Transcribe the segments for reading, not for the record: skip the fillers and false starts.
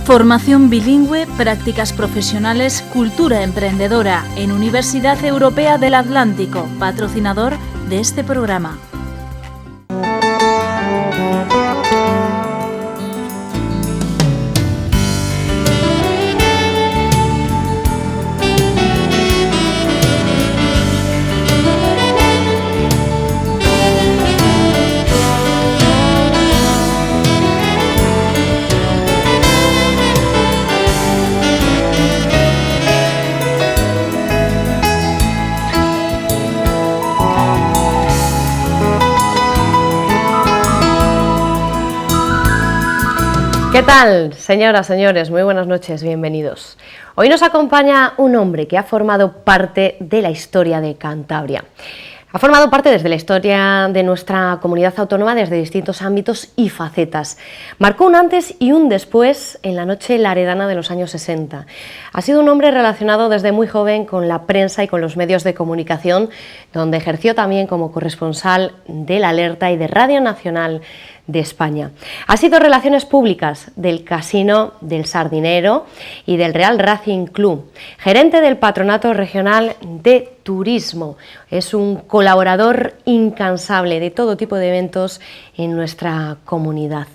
Formación bilingüe, prácticas profesionales, cultura emprendedora en Universidad Europea del Atlántico, patrocinador de este programa. ¿Qué tal, señoras, señores? Muy buenas noches, bienvenidos. Hoy nos acompaña un hombre que ha formado parte de la historia de Cantabria. Ha formado parte desde la historia de nuestra comunidad autónoma desde distintos ámbitos y facetas. Marcó un antes y un después en la noche laredana de los años 60. Ha sido un hombre relacionado desde muy joven con la prensa y con los medios de comunicación, donde ejerció también como corresponsal del Alerta y de Radio Nacional de España. Ha sido Relaciones Públicas del Casino del Sardinero y del Real Racing Club, gerente del Patronato Regional de Turismo. Es un colaborador incansable de todo tipo de eventos en nuestra comunidad.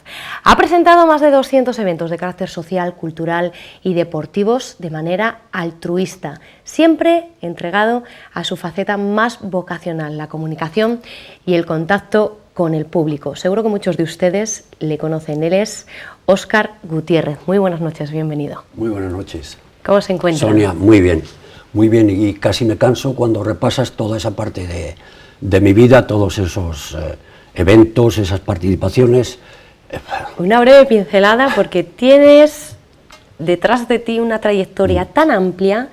Ha presentado más de 200 eventos de carácter social, cultural y deportivos de manera altruista, siempre entregado a su faceta más vocacional, la comunicación y el contacto con el público. Seguro que muchos de ustedes le conocen. Él es Óscar Gutiérrez. Muy buenas noches, bienvenido. Muy buenas noches. ¿Cómo se encuentra? Sonia, muy bien, y casi me canso cuando repasas toda esa parte de mi vida, todos esos eventos, esas participaciones. Una breve pincelada, porque tienes detrás de ti una trayectoria tan amplia,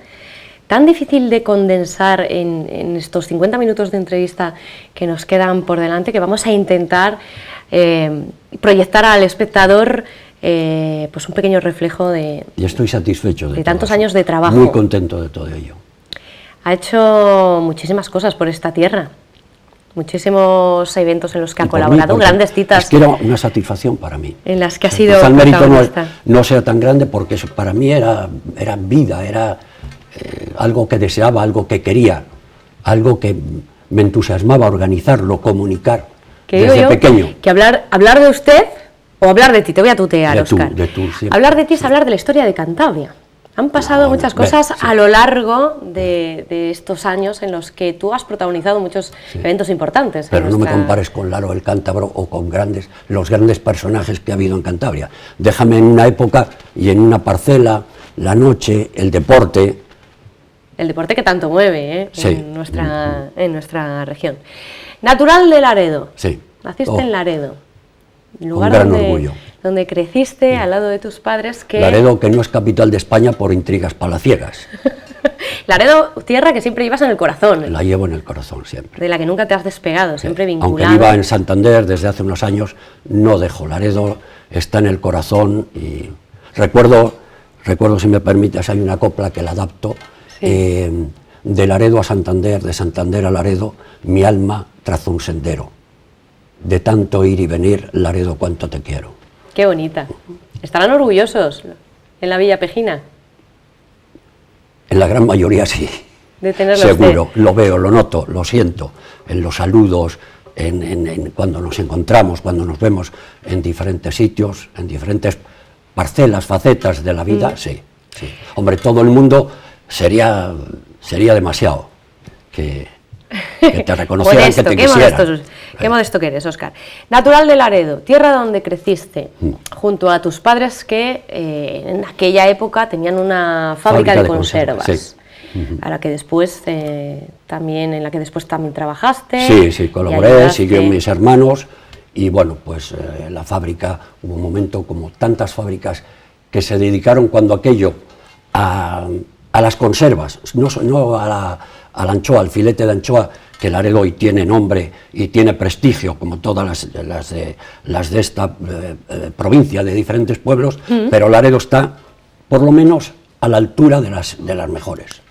tan difícil de condensar en estos 50 minutos de entrevista que nos quedan por delante, que vamos a intentar proyectar al espectador pues un pequeño reflejo de... Y estoy satisfecho de tantos años de trabajo. Muy contento de todo ello. Ha hecho muchísimas cosas por esta tierra, muchísimos eventos en los que ha colaborado, grandes citas. Es que era una satisfacción para mí. En las que ha sido quizá el mérito protagonista. no sea tan grande, porque eso para mí era vida, era algo que deseaba, algo que quería, algo que me entusiasmaba organizarlo, comunicar desde pequeño. Que hablar de usted o hablar de ti, te voy a tutear, Óscar. Hablar de ti es hablar de la historia de Cantabria. Han pasado muchas cosas a lo largo de estos años en los que tú has protagonizado muchos eventos importantes. Pero no me compares con Laro el Cántabro o con los grandes personajes que ha habido en Cantabria. Déjame en una época y en una parcela, la noche, el deporte. El deporte que tanto mueve sí. en nuestra región. Natural de Laredo. Sí. Naciste en Laredo. Lugar con gran orgullo. Donde creciste al lado de tus padres. Laredo, que no es capital de España por intrigas palaciegas. Laredo, tierra que siempre llevas en el corazón. La llevo en el corazón siempre. De la que nunca te has despegado, siempre vinculado. Aunque viva en Santander desde hace unos años, no dejo. Laredo está en el corazón y recuerdo, si me permites, hay una copla que la adapto. Sí. De Laredo a Santander, de Santander a Laredo, mi alma trazó un sendero. De tanto ir y venir, Laredo, cuánto te quiero. Qué bonita. ¿Estarán orgullosos en la Villa Pejina? En la gran mayoría sí. De tenerlo seguro, usted. Lo veo, lo noto, lo siento, en los saludos, en cuando nos encontramos, cuando nos vemos en diferentes sitios, en diferentes parcelas, facetas de la vida, sí. Hombre, todo el mundo sería demasiado que te reconocieran, que te quisieran. Qué modesto que eres, Óscar. Natural de Laredo, tierra donde creciste, junto a tus padres que en aquella época tenían una fábrica de conservas. Sí. En la que después también trabajaste. Sí, colaboré, siguieron mis hermanos y bueno, pues la fábrica, hubo un momento como tantas fábricas que se dedicaron cuando aquello a las conservas, no a la anchoa, al filete de anchoa, que Laredo hoy tiene nombre y tiene prestigio, como todas las de esta provincia, de diferentes pueblos, pero Laredo está, por lo menos, a la altura de las mejores.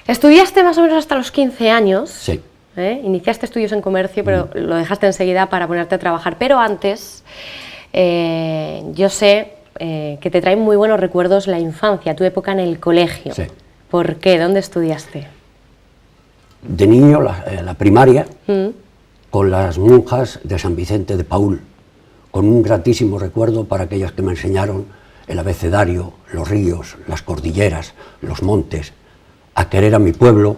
Estudiaste más o menos hasta los 15 años. Sí. Iniciaste estudios en comercio, pero lo dejaste enseguida para ponerte a trabajar. Pero antes, yo sé, que te traen muy buenos recuerdos la infancia, tu época en el colegio. Sí. ¿Por qué? ¿Dónde estudiaste? De niño, la primaria, con las monjas de San Vicente de Paúl, con un gratísimo recuerdo para aquellas que me enseñaron el abecedario, los ríos, las cordilleras, los montes, a querer a mi pueblo,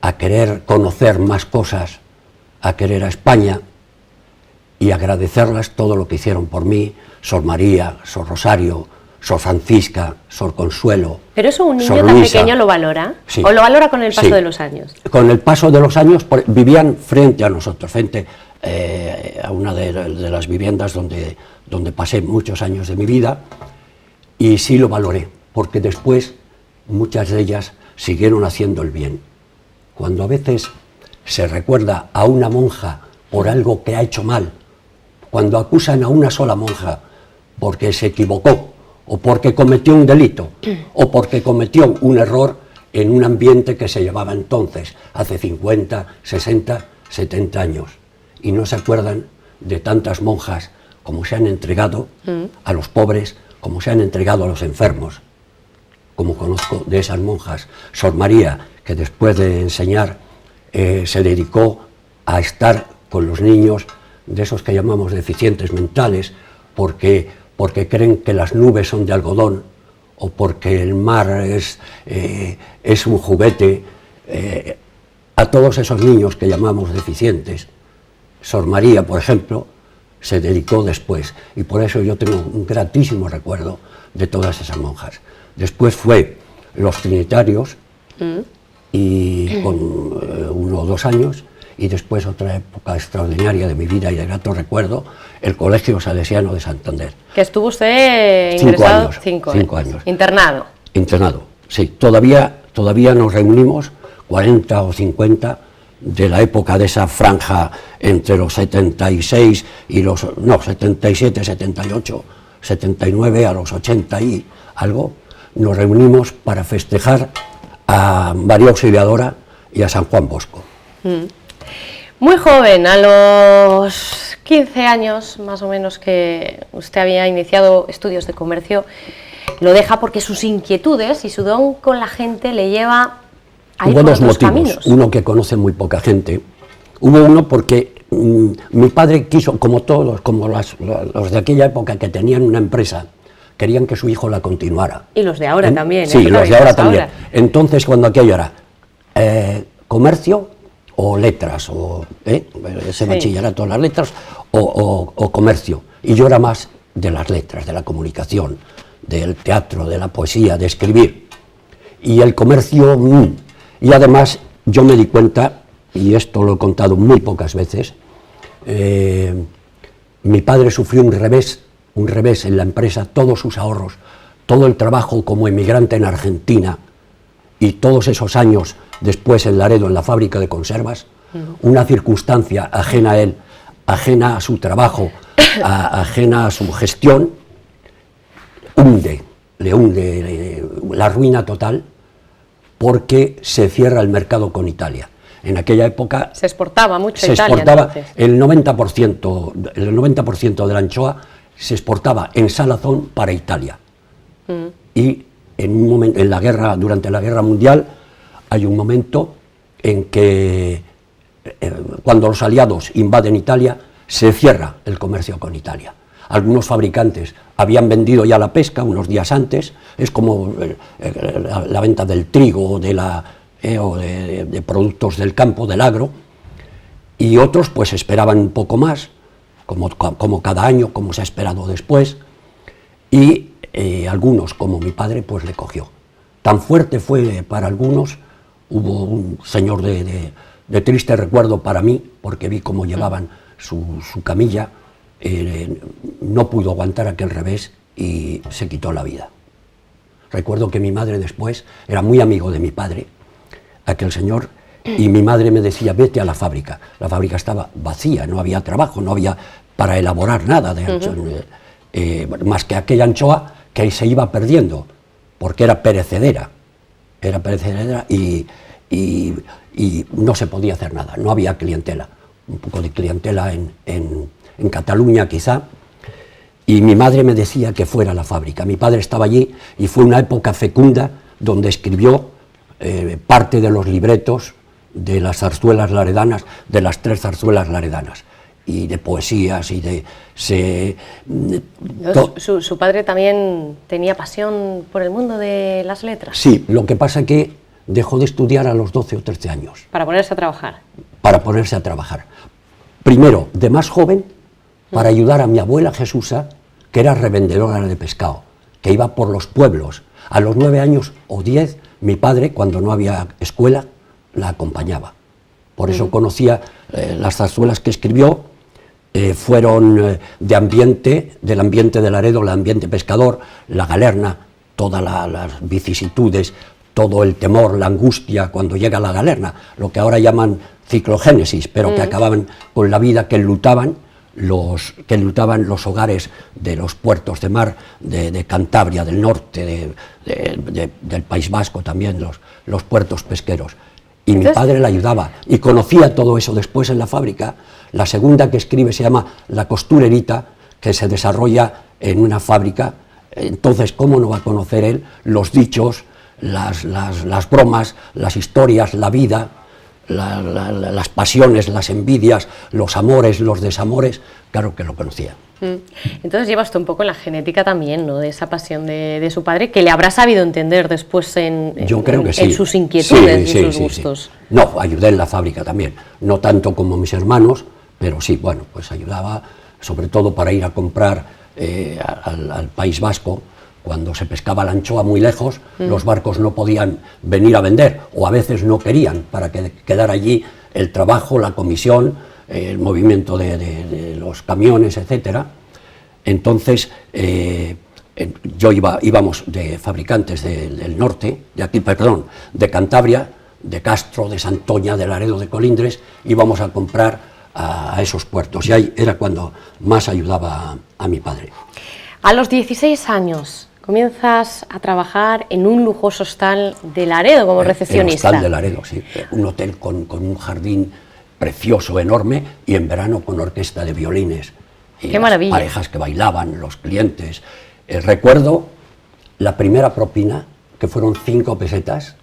a querer conocer más cosas, a querer a España y agradecerlas todo lo que hicieron por mí, Sor María, Sor Rosario, Sor Francisca, Sor Consuelo. ¿Pero eso un niño Sor tan Luisa. pequeño lo valora? Sí. ¿O lo valora con el paso Sí. de los años? Con el paso de los años vivían frente a nosotros, frente a una de las viviendas donde pasé muchos años de mi vida, y sí lo valoré, porque después muchas de ellas siguieron haciendo el bien. Cuando a veces se recuerda a una monja por algo que ha hecho mal, cuando acusan a una sola monja porque se equivocó, o porque cometió un delito, o porque cometió un error en un ambiente que se llevaba entonces, hace 50, 60, 70 años, y no se acuerdan de tantas monjas como se han entregado a los pobres, como se han entregado a los enfermos, como conozco de esas monjas. Sor María, que después de enseñar se dedicó a estar con los niños de esos que llamamos deficientes mentales, porque creen que las nubes son de algodón, o porque el mar es un juguete. A todos esos niños que llamamos deficientes, Sor María, por ejemplo, se dedicó después, y por eso yo tengo un gratísimo recuerdo de todas esas monjas. Después fue los Trinitarios, y con 1 o 2 años, y después otra época extraordinaria de mi vida y de grato recuerdo, el Colegio Salesiano de Santander. Que estuvo usted 5 ingresado años, 5 5 años. años. Internado. Internado, sí. Todavía nos reunimos, 40 o 50, de la época de esa franja entre los 76 y los... no, 77, 78, 79 a los 80 y algo, nos reunimos para festejar a María Auxiliadora y a San Juan Bosco. Muy joven, a los 15 años más o menos que usted había iniciado estudios de comercio, lo deja porque sus inquietudes y su don con la gente le lleva a ir Hubo por dos otros motivos, caminos. uno que conoce muy poca gente. Hubo uno porque mi padre quiso, como todos, como los de aquella época que tenían una empresa, querían que su hijo la continuara. Y los de ahora también. Sí, eso los de ahora también. ahora. Entonces, cuando aquello era comercio o letras, o ese bachillerato, las letras, o comercio. Y yo era más de las letras, de la comunicación, del teatro, de la poesía, de escribir. Y el comercio, y además yo me di cuenta, y esto lo he contado muy pocas veces, mi padre sufrió un revés en la empresa, todos sus ahorros, todo el trabajo como emigrante en Argentina y todos esos años después en Laredo, en la fábrica de conservas, una circunstancia ajena a él, ajena a su trabajo, ajena a su gestión, le hunde la ruina total, porque se cierra el mercado con Italia. En aquella época se exportaba mucho se Italia, exportaba entonces. el 90% de la anchoa se exportaba en salazón para Italia. Y en un momento, durante la Guerra Mundial, hay un momento en que cuando los aliados invaden Italia, se cierra el comercio con Italia. Algunos fabricantes habían vendido ya la pesca unos días antes, es como la venta del trigo o de productos del campo, del agro, y otros pues esperaban un poco más, como cada año, como se ha esperado después, y algunos, como mi padre, pues le cogió. Tan fuerte fue para algunos, hubo un señor de triste recuerdo para mí, porque vi cómo llevaban su camilla, no pudo aguantar aquel revés y se quitó la vida. Recuerdo que mi madre después era muy amigo de mi padre, aquel señor, y mi madre me decía, vete a la fábrica. La fábrica estaba vacía, no había trabajo, no había para elaborar nada de anchoa, más que aquella anchoa que se iba perdiendo, porque era perecedera y no se podía hacer nada, no había clientela, un poco de clientela en Cataluña quizá, y mi madre me decía que fuera a la fábrica. Mi padre estaba allí y fue una época fecunda donde escribió parte de los libretos de las zarzuelas laredanas, de las 3 zarzuelas laredanas, y de poesías y de... ¿Su padre también tenía pasión por el mundo de las letras? Sí, lo que pasa es que dejó de estudiar a los 12 o 13 años. Para ponerse a trabajar. Para ponerse a trabajar. Primero, de más joven, para ayudar a mi abuela Jesusa, que era revendedora de pescado, que iba por los pueblos. A los 9 años o 10, mi padre, cuando no había escuela, la acompañaba. Por eso conocía las zarzuelas que escribió, fueron del ambiente de Laredo, el ambiente pescador, la galerna, todas las vicisitudes, todo el temor, la angustia cuando llega la galerna, lo que ahora llaman ciclogénesis, pero que acababan con la vida, que enlutaban los hogares de los puertos de mar de Cantabria, del norte, del País Vasco también, los puertos pesqueros. Y mi padre la ayudaba y conocía todo eso. Después en la fábrica, la segunda que escribe se llama La costurerita, que se desarrolla en una fábrica. Entonces, ¿cómo no va a conocer él los dichos, las bromas, las historias, la vida, las pasiones, las envidias, los amores, los desamores? Claro que lo conocía. Entonces lleva usted un poco en la genética también, ¿no?, de esa pasión de su padre, que le habrá sabido entender después Yo creo que sí. en sus inquietudes y sus gustos. Sí. No, ayudé en la fábrica también, no tanto como mis hermanos, pero sí, bueno, pues ayudaba, sobre todo para ir a comprar al País Vasco. Cuando se pescaba la anchoa muy lejos, los barcos no podían venir a vender, o a veces no querían, para que quedara allí el trabajo, la comisión, el movimiento de los camiones, etcétera. Entonces, íbamos de fabricantes del norte, de Cantabria, de Castro, de Santoña, de Laredo, de Colindres, íbamos a comprar a esos puertos, y ahí era cuando más ayudaba a mi padre. A los 16 años comienzas a trabajar en un lujoso hostal de Laredo como recepcionista. El hostal de Laredo, sí, un hotel con un jardín precioso, enorme, y en verano con orquesta de violines. ¡Qué maravilla! Parejas que bailaban, los clientes. Recuerdo la primera propina, que fueron 5 pesetas,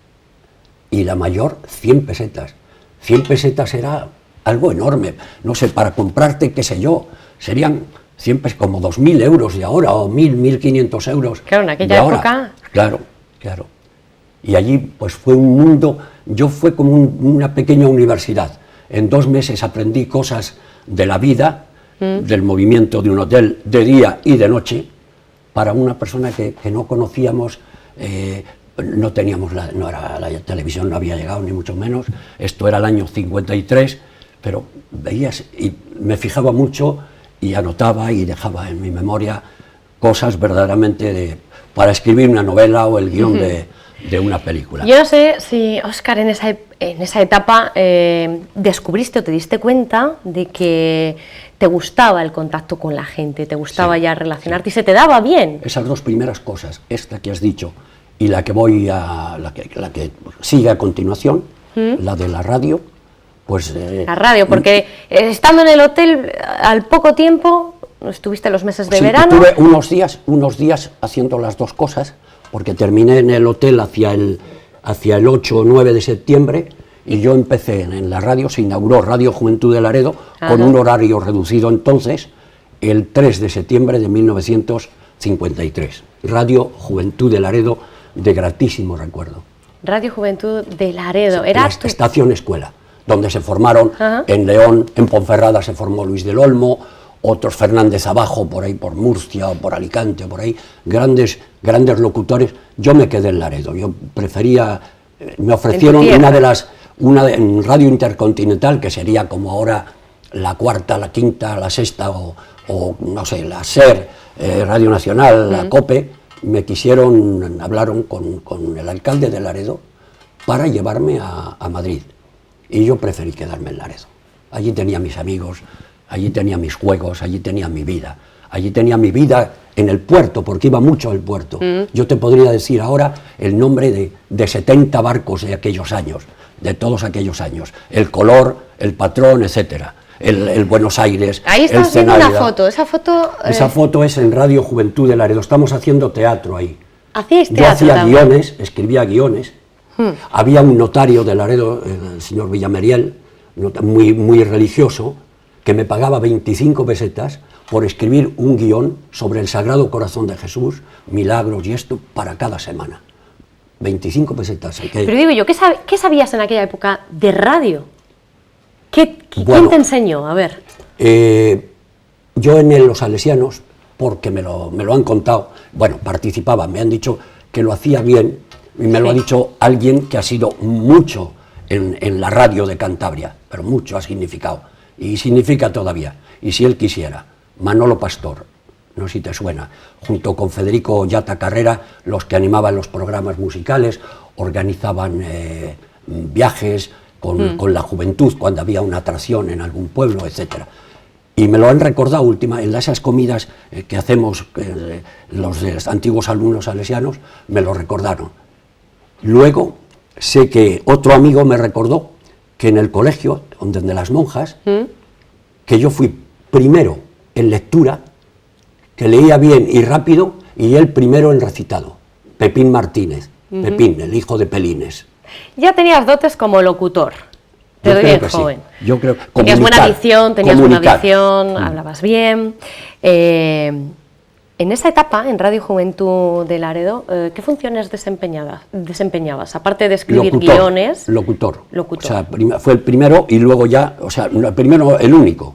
y la mayor 100 pesetas. 100 pesetas era algo enorme, no sé, para comprarte, qué sé yo, serían siempre como 2.000 euros de ahora, o 1.500 euros. Claro, en aquella época. Claro. Y allí pues fue un mundo, fue como una pequeña universidad. En 2 meses aprendí cosas de la vida, del movimiento de un hotel de día y de noche, para una persona que no conocíamos. No teníamos, la televisión no había llegado, ni mucho menos. Esto era el año 53, pero veías, y me fijaba mucho, y anotaba y dejaba en mi memoria cosas verdaderamente para escribir una novela o el guión de una película. Yo no sé si, Óscar, en esa etapa descubriste o te diste cuenta de que te gustaba el contacto con la gente, te gustaba ya relacionarte y se te daba bien. Esas 2 primeras cosas, esta que has dicho y la que la que sigue a continuación, la de la radio, pues... la radio, porque estando en el hotel al poco tiempo, estuviste los meses de verano... Tuve unos días haciendo las 2 cosas, porque terminé en el hotel hacia el 8 o 9 de septiembre, y yo empecé en la radio. Se inauguró Radio Juventud de Laredo, con un horario reducido entonces, el 3 de septiembre de 1953. Radio Juventud de Laredo, de gratísimo recuerdo. Radio Juventud de Laredo, sí, era la estación escuela, donde se formaron, en León, en Ponferrada se formó Luis del Olmo, otros Fernández Abajo, por ahí por Murcia o por Alicante, por ahí, grandes locutores. Yo me quedé en Laredo, yo prefería, me ofrecieron una en Radio Intercontinental, que sería como ahora la cuarta, la quinta, la sexta, o no sé, la SER, Radio Nacional, la COPE. Hablaron con el alcalde de Laredo para llevarme a Madrid, y yo preferí quedarme en Laredo. Allí tenía mis amigos, allí tenía mis juegos, allí tenía mi vida en el puerto, porque iba mucho al puerto. Yo te podría decir ahora el nombre de 70 barcos de aquellos años, de todos aquellos años, el color, el patrón, etcétera. el Buenos Aires. Ahí el estás viendo una Cenárida. foto, esa foto... Esa foto es en Radio Juventud de Laredo, estamos haciendo teatro ahí. ¿Hacíais Yo teatro hacía también? guiones, escribía guiones. Había un notario de Laredo, el señor Villameriel, muy religioso, que me pagaba 25 pesetas por escribir un guión sobre el Sagrado Corazón de Jesús, milagros y esto, para cada semana. 25 pesetas. Pero digo yo, ¿qué sabías en aquella época de radio? ¿Quién Bueno, te enseñó? A ver. Yo en Los Salesianos, porque me lo han contado, bueno, participaba, me han dicho que lo hacía bien, y me lo ha dicho alguien que ha sido mucho en la radio de Cantabria, pero mucho ha significado, y significa todavía, y si él quisiera, Manolo Pastor, no sé si te suena, junto con Federico Yata Carrera, los que animaban los programas musicales, organizaban viajes con la juventud cuando había una atracción en algún pueblo, etcétera. Y me lo han recordado en esas comidas que hacemos los de los antiguos alumnos salesianos, me lo recordaron. Luego sé que otro amigo me recordó que en el colegio, donde las monjas, que yo fui primero en lectura, que leía bien y rápido, y él primero en recitado, Pepín Martínez, Pepín, el hijo de Pelines. Ya tenías dotes como locutor. Te doy el joven. Sí. Yo creo tenías buena dicción, hablabas bien. En esa etapa, en Radio Juventud de Laredo, ¿qué funciones desempeñabas? Aparte de escribir guiones. Locutor. O sea, fue el primero y luego ya, o sea, el único.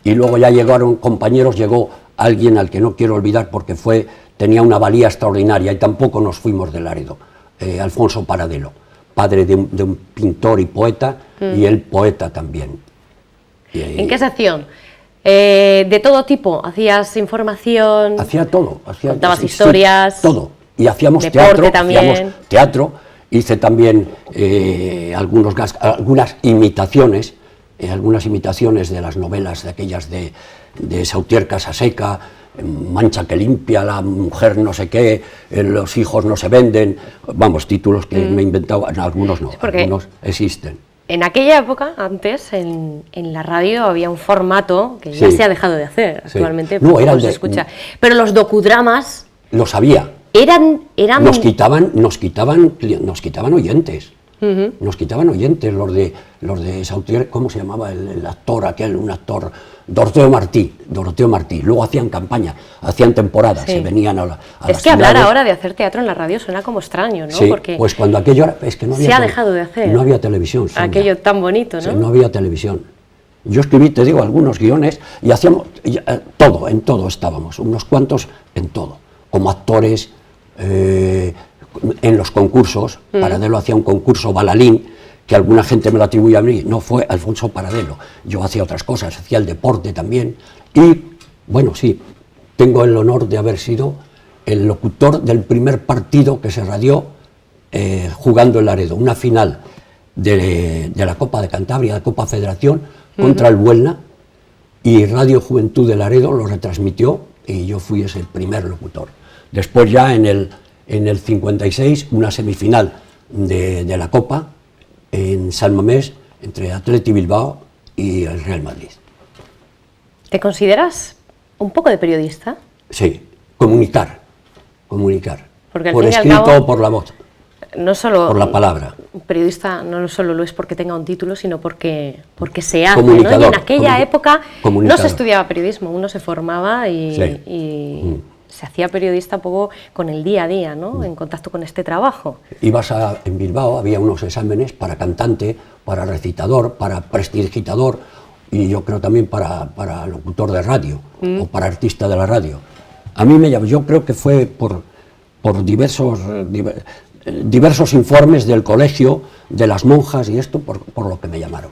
Y luego ya llegaron compañeros, llegó alguien al que no quiero olvidar porque tenía una valía extraordinaria y tampoco nos fuimos de Laredo, Alfonso Paradelo, padre de un pintor y poeta, y él poeta también. ¿En qué sección? ¿De todo tipo? ¿Hacías información? Hacía todo. ¿Contabas historias? Todo. Y hacíamos deporte también. Teatro, hice también algunas imitaciones de las novelas de aquellas de Sautier Casaseca, Mancha que limpia, la mujer no sé qué, los hijos no se venden, vamos, títulos que me he inventado, algunos no, algunos existen. En aquella época, antes, en la radio había un formato que ya se ha dejado de hacer, actualmente no, era se escucha, pero los docudramas... Los había. Eran... Nos quitaban oyentes. Nos quitaban oyentes los de Sautier, ¿cómo se llamaba el actor aquel? Un actor, Doroteo Martí. Luego hacían campaña, hacían temporadas, se venían a las ciudades. Hablar ahora de hacer teatro en la radio suena como extraño, ¿no? Sí, porque pues cuando aquello era, es que no había... Se ha dejado de hacer. No había televisión. Sonia. Aquello tan bonito, ¿no? No había televisión. Yo escribí, te digo, algunos guiones y hacíamos todo, en todo estábamos, unos cuantos en todo, como actores... en los concursos, Paradelo hacía un concurso Balalín, que alguna gente me lo atribuye a mí, no fue Alfonso Paradelo, yo hacía otras cosas, hacía el deporte también, y bueno, sí, tengo el honor de haber sido el locutor del primer partido que se radió jugando en Laredo, una final de la Copa de Cantabria, la Copa Federación, contra el Buelna, y Radio Juventud de Laredo lo retransmitió, y yo fui ese primer locutor. Después ya en el 56, una semifinal de la Copa en San Mamés entre Athletic Bilbao y el Real Madrid. ¿Te consideras un poco de periodista? Sí, comunicar. Porque al por fin y al escrito cabo, o por la voz. No solo por la palabra. Un periodista no solo lo es porque tenga un título, sino porque se hace, ¿no? Y en aquella época no se estudiaba periodismo, uno se formaba y se hacía periodista un poco con el día a día, ¿no? En contacto con este trabajo. En Bilbao había unos exámenes para cantante, para recitador, para prestidigitador y yo creo también para locutor de radio o para artista de la radio. A mí yo creo que fue por diversos informes del colegio, de las monjas y esto, por lo que me llamaron.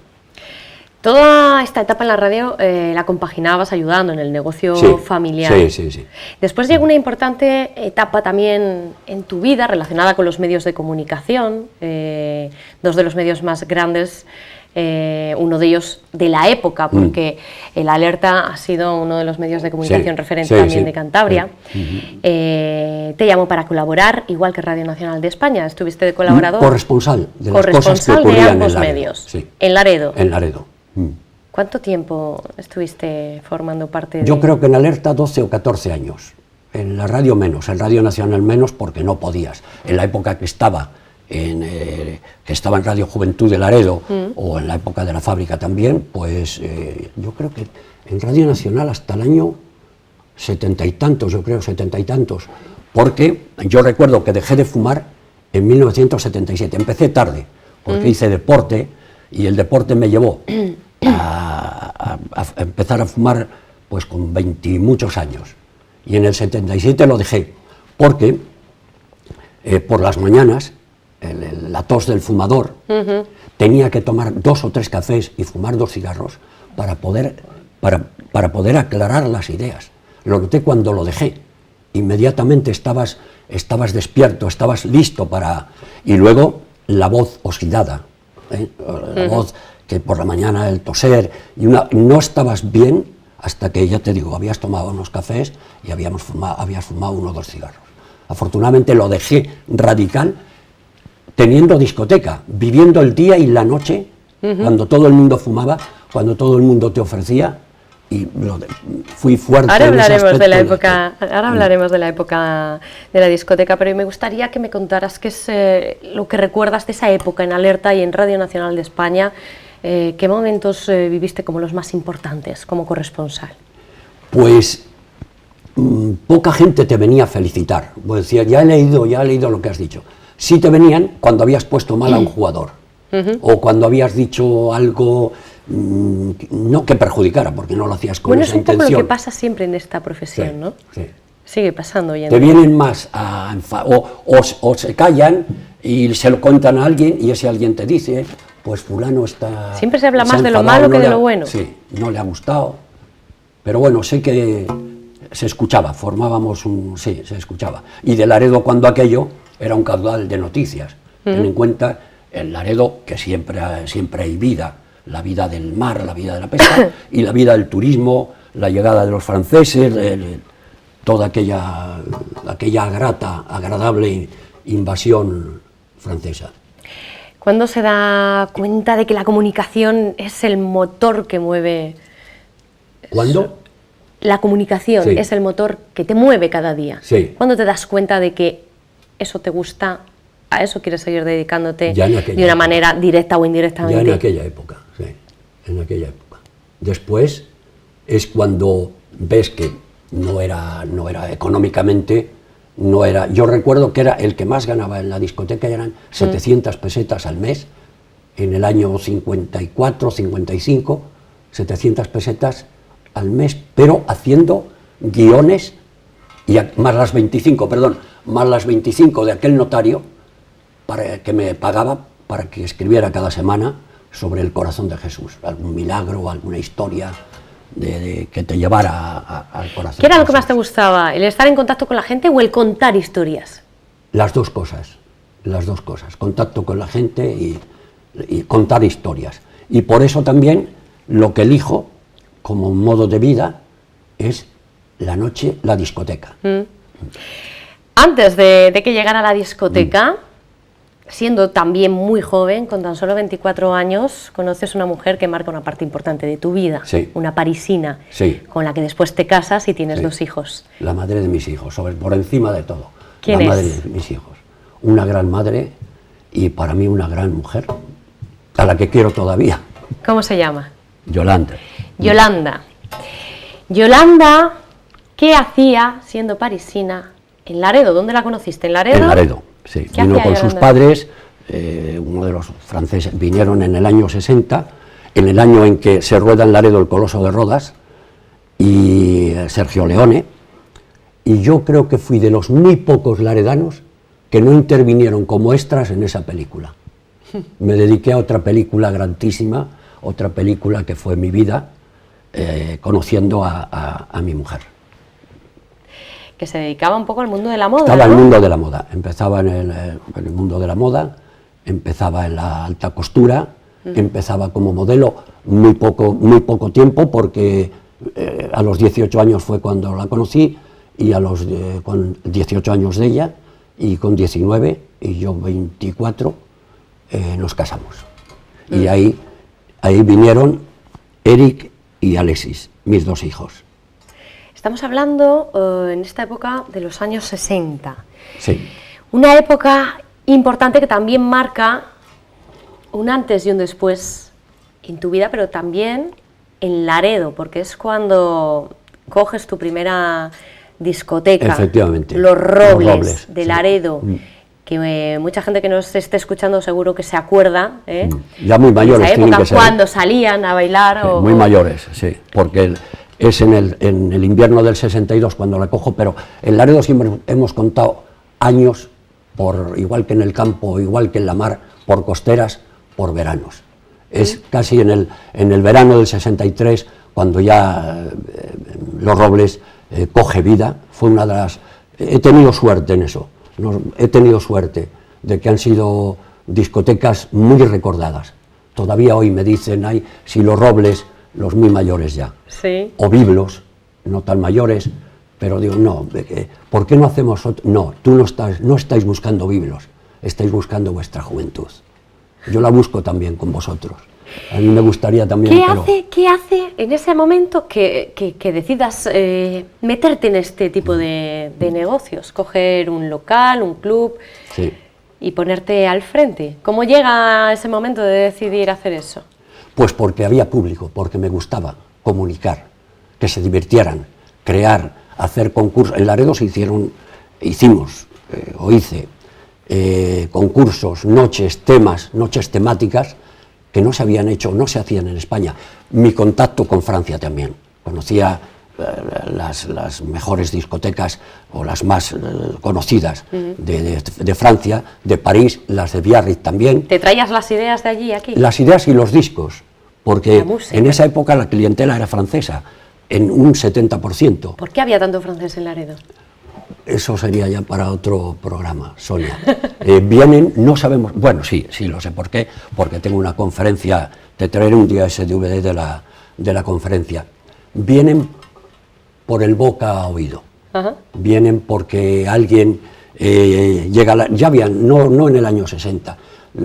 Toda esta etapa en la radio la compaginabas ayudando en el negocio familiar. Sí. Después llegó una importante etapa también en tu vida relacionada con los medios de comunicación, dos de los medios más grandes, uno de ellos de la época, porque El Alerta ha sido uno de los medios de comunicación referente también de Cantabria. Te llamó para colaborar, igual que Radio Nacional de España, estuviste de colaborador. Corresponsal de las cosas que ocurrían de ambos medios, en Laredo. En Laredo. ¿Cuánto tiempo estuviste formando parte de...? Yo creo que en Alerta 12 o 14 años, en la radio menos, en Radio Nacional menos, porque no podías. En la época que estaba en Radio Juventud de Laredo, o en la época de la fábrica también, pues yo creo que en Radio Nacional hasta el año 70 y tantos, yo creo 70 y tantos, porque yo recuerdo que dejé de fumar en 1977, empecé tarde, porque hice deporte, y el deporte me llevó a empezar a fumar pues con 20 y muchos años, y en el 77 lo dejé, porque por las mañanas, la tos del fumador, tenía que tomar 2 o 3 cafés y fumar 2 cigarros para poder aclarar las ideas. Lo noté cuando lo dejé. Inmediatamente estabas despierto, estabas listo para... Y luego la voz oxidada, la voz que por la mañana el toser, no estabas bien hasta que, ya te digo, habías tomado unos cafés y habías fumado 1 o 2 cigarros. Afortunadamente lo dejé radical, teniendo discoteca, viviendo el día y la noche, cuando todo el mundo fumaba, cuando todo el mundo te ofrecía, y fui fuerte. Ahora hablaremos de la época de la discoteca, pero me gustaría que me contaras qué es lo que recuerdas de esa época en Alerta y en Radio Nacional de España. ¿Qué momentos viviste como los más importantes como corresponsal? Pues poca gente te venía a felicitar. Pues decía, ya he leído lo que has dicho. Sí te venían cuando habías puesto mal a un jugador, o cuando habías dicho algo no que perjudicara, porque no lo hacías con esa intención. Bueno, es un poco lo que pasa siempre en esta profesión, ¿no? Sí. Sigue pasando hoy en día. Te día. vienen más o se callan y se lo cuentan a alguien, y ese alguien te dice, pues fulano está... Siempre se habla más de lo malo que de lo bueno. Sí, no le ha gustado, pero bueno, sé que se escuchaba, sí, se escuchaba. Y de Laredo, cuando aquello era un caudal de noticias. Ten en cuenta, en Laredo, que siempre hay vida, la vida del mar, la vida de la pesca, y la vida del turismo, la llegada de los franceses, toda aquella agradable invasión francesa. ¿Cuándo se da cuenta de que la comunicación es el motor que mueve? ¿Cuándo? La comunicación es el motor que te mueve cada día. Sí. ¿Cuándo te das cuenta de que eso te gusta, a eso quieres seguir dedicándote de una manera directa o indirectamente? Ya en aquella época, sí, en aquella época. Después es cuando ves que no era económicamente, no era... Yo recuerdo que era el que más ganaba en la discoteca, eran 700 pesetas al mes, en el año 54, 55, 700 pesetas al mes, pero haciendo guiones, más las 25 de aquel notario que me pagaba para que escribiera cada semana sobre el corazón de Jesús, algún milagro, alguna historia que te llevara al corazón. ¿Qué era lo que más te gustaba? ¿El estar en contacto con la gente o el contar historias? Las dos cosas, contacto con la gente y contar historias. Y por eso también lo que elijo como un modo de vida es la noche, la discoteca. Antes de que llegara a la discoteca, siendo también muy joven, con tan solo 24 años, conoces una mujer que marca una parte importante de tu vida, una parisina, con la que después te casas y tienes 2 hijos. La madre de mis hijos, por encima de todo. ¿Quién es? La madre de mis hijos. Una gran madre y para mí una gran mujer, a la que quiero todavía. ¿Cómo se llama? Yolanda. Yolanda, ¿qué hacía siendo parisina en Laredo? ¿Dónde la conociste? ¿En Laredo? En Laredo, sí. Vino con sus padres, uno de los franceses, vinieron en el año 60, en el año en que se rueda en Laredo El Coloso de Rodas, y Sergio Leone, y yo creo que fui de los muy pocos laredanos que no intervinieron como extras en esa película. Me dediqué a otra película grandísima, otra película que fue mi vida, conociendo a mi mujer. Que se dedicaba un poco al mundo de la moda. Estaba en el mundo de la moda, empezaba en el mundo de la moda, empezaba en la alta costura, empezaba como modelo muy poco tiempo, porque a los 18 años fue cuando la conocí, y con 18 años de ella, y con 19, y yo 24, nos casamos. Y ahí vinieron Eric y Alexis, mis 2 hijos. Estamos hablando en esta época de los años 60. Sí. Una época importante que también marca un antes y un después en tu vida, pero también en Laredo, porque es cuando coges tu primera discoteca, Efectivamente, Los Robles de sí. Laredo, que mucha gente que nos esté escuchando seguro que se acuerda, ya muy mayores esa tienen época, que ser. cuando salían a bailar. Muy mayores, sí, porque es en el invierno del 62 cuando la cojo, pero en Laredo siempre hemos contado años, igual que en el campo, igual que en la mar, por costeras, por veranos. Es casi en el verano del 63 cuando ya Los Robles coge vida. Fue una de las... He tenido suerte en eso, he tenido suerte de que han sido discotecas muy recordadas. Todavía hoy me dicen, ay, si Los Robles, los muy mayores ya, Sí. o Biblos, no tan mayores, pero digo, no, ¿por qué no hacemos otro? No, no estáis buscando Biblos, estáis buscando vuestra juventud. Yo la busco también con vosotros. A mí me gustaría también... ¿Qué hace en ese momento que decidas meterte en este tipo de negocios? Coger un local, un club, Sí. y ponerte al frente. ¿Cómo llega ese momento de decidir hacer eso? Pues porque había público, porque me gustaba comunicar, que se divirtieran, crear, hacer concursos. En Laredo hicimos concursos, noches temáticas que no se habían hecho, no se hacían en España. Mi contacto con Francia también. Conocía las mejores discotecas o las más conocidas de Francia, de París, las de Biarritz también. ¿Te traías las ideas de allí aquí? Las ideas y los discos, porque en esa época la clientela era francesa, en un 70%. ¿Por qué había tanto francés en Laredo? Eso sería ya para otro programa, Sonia. Vienen, no sabemos, bueno, sí lo sé por qué, porque tengo una conferencia, te traeré un día ese DVD de la conferencia. Vienen por el boca a oído. Ajá. Vienen porque alguien llega, ya habían, no en el año 60,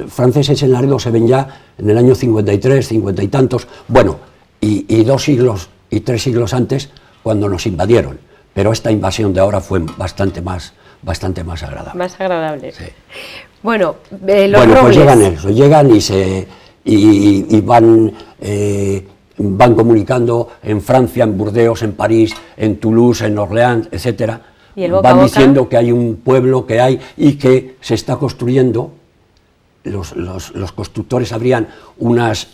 franceses en Laredo se ven ya en el año 53, 50 y tantos, bueno, y 2 siglos y 3 siglos antes cuando nos invadieron, pero esta invasión de ahora fue bastante más agradable. Más agradable. Sí. Bueno, Pues llegan y van comunicando en Francia, en Burdeos, en París, en Toulouse, en Orleans, etcétera. ¿Y el boca a van boca? diciendo que hay un pueblo que hay y que se está construyendo. Los constructores abrían unas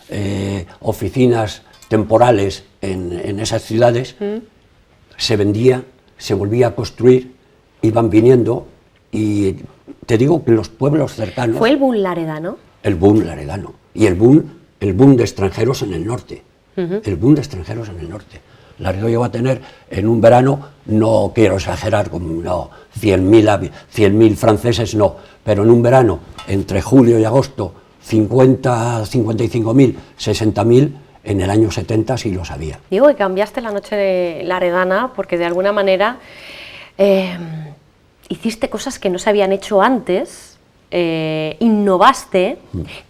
oficinas temporales en esas ciudades, se vendía, se volvía a construir, iban viniendo, y te digo que los pueblos cercanos... ¿Fue el boom laredano? El boom laredano, y el boom de extranjeros en el norte, el boom de extranjeros en el norte. Laredo llegó a tener en un verano, no quiero exagerar, 100.000 franceses no, pero en un verano, entre julio y agosto, 50, 55.000, 60.000, en el año 70 sí lo sabía. Digo que cambiaste la noche laredana porque de alguna manera hiciste cosas que no se habían hecho antes, innovaste,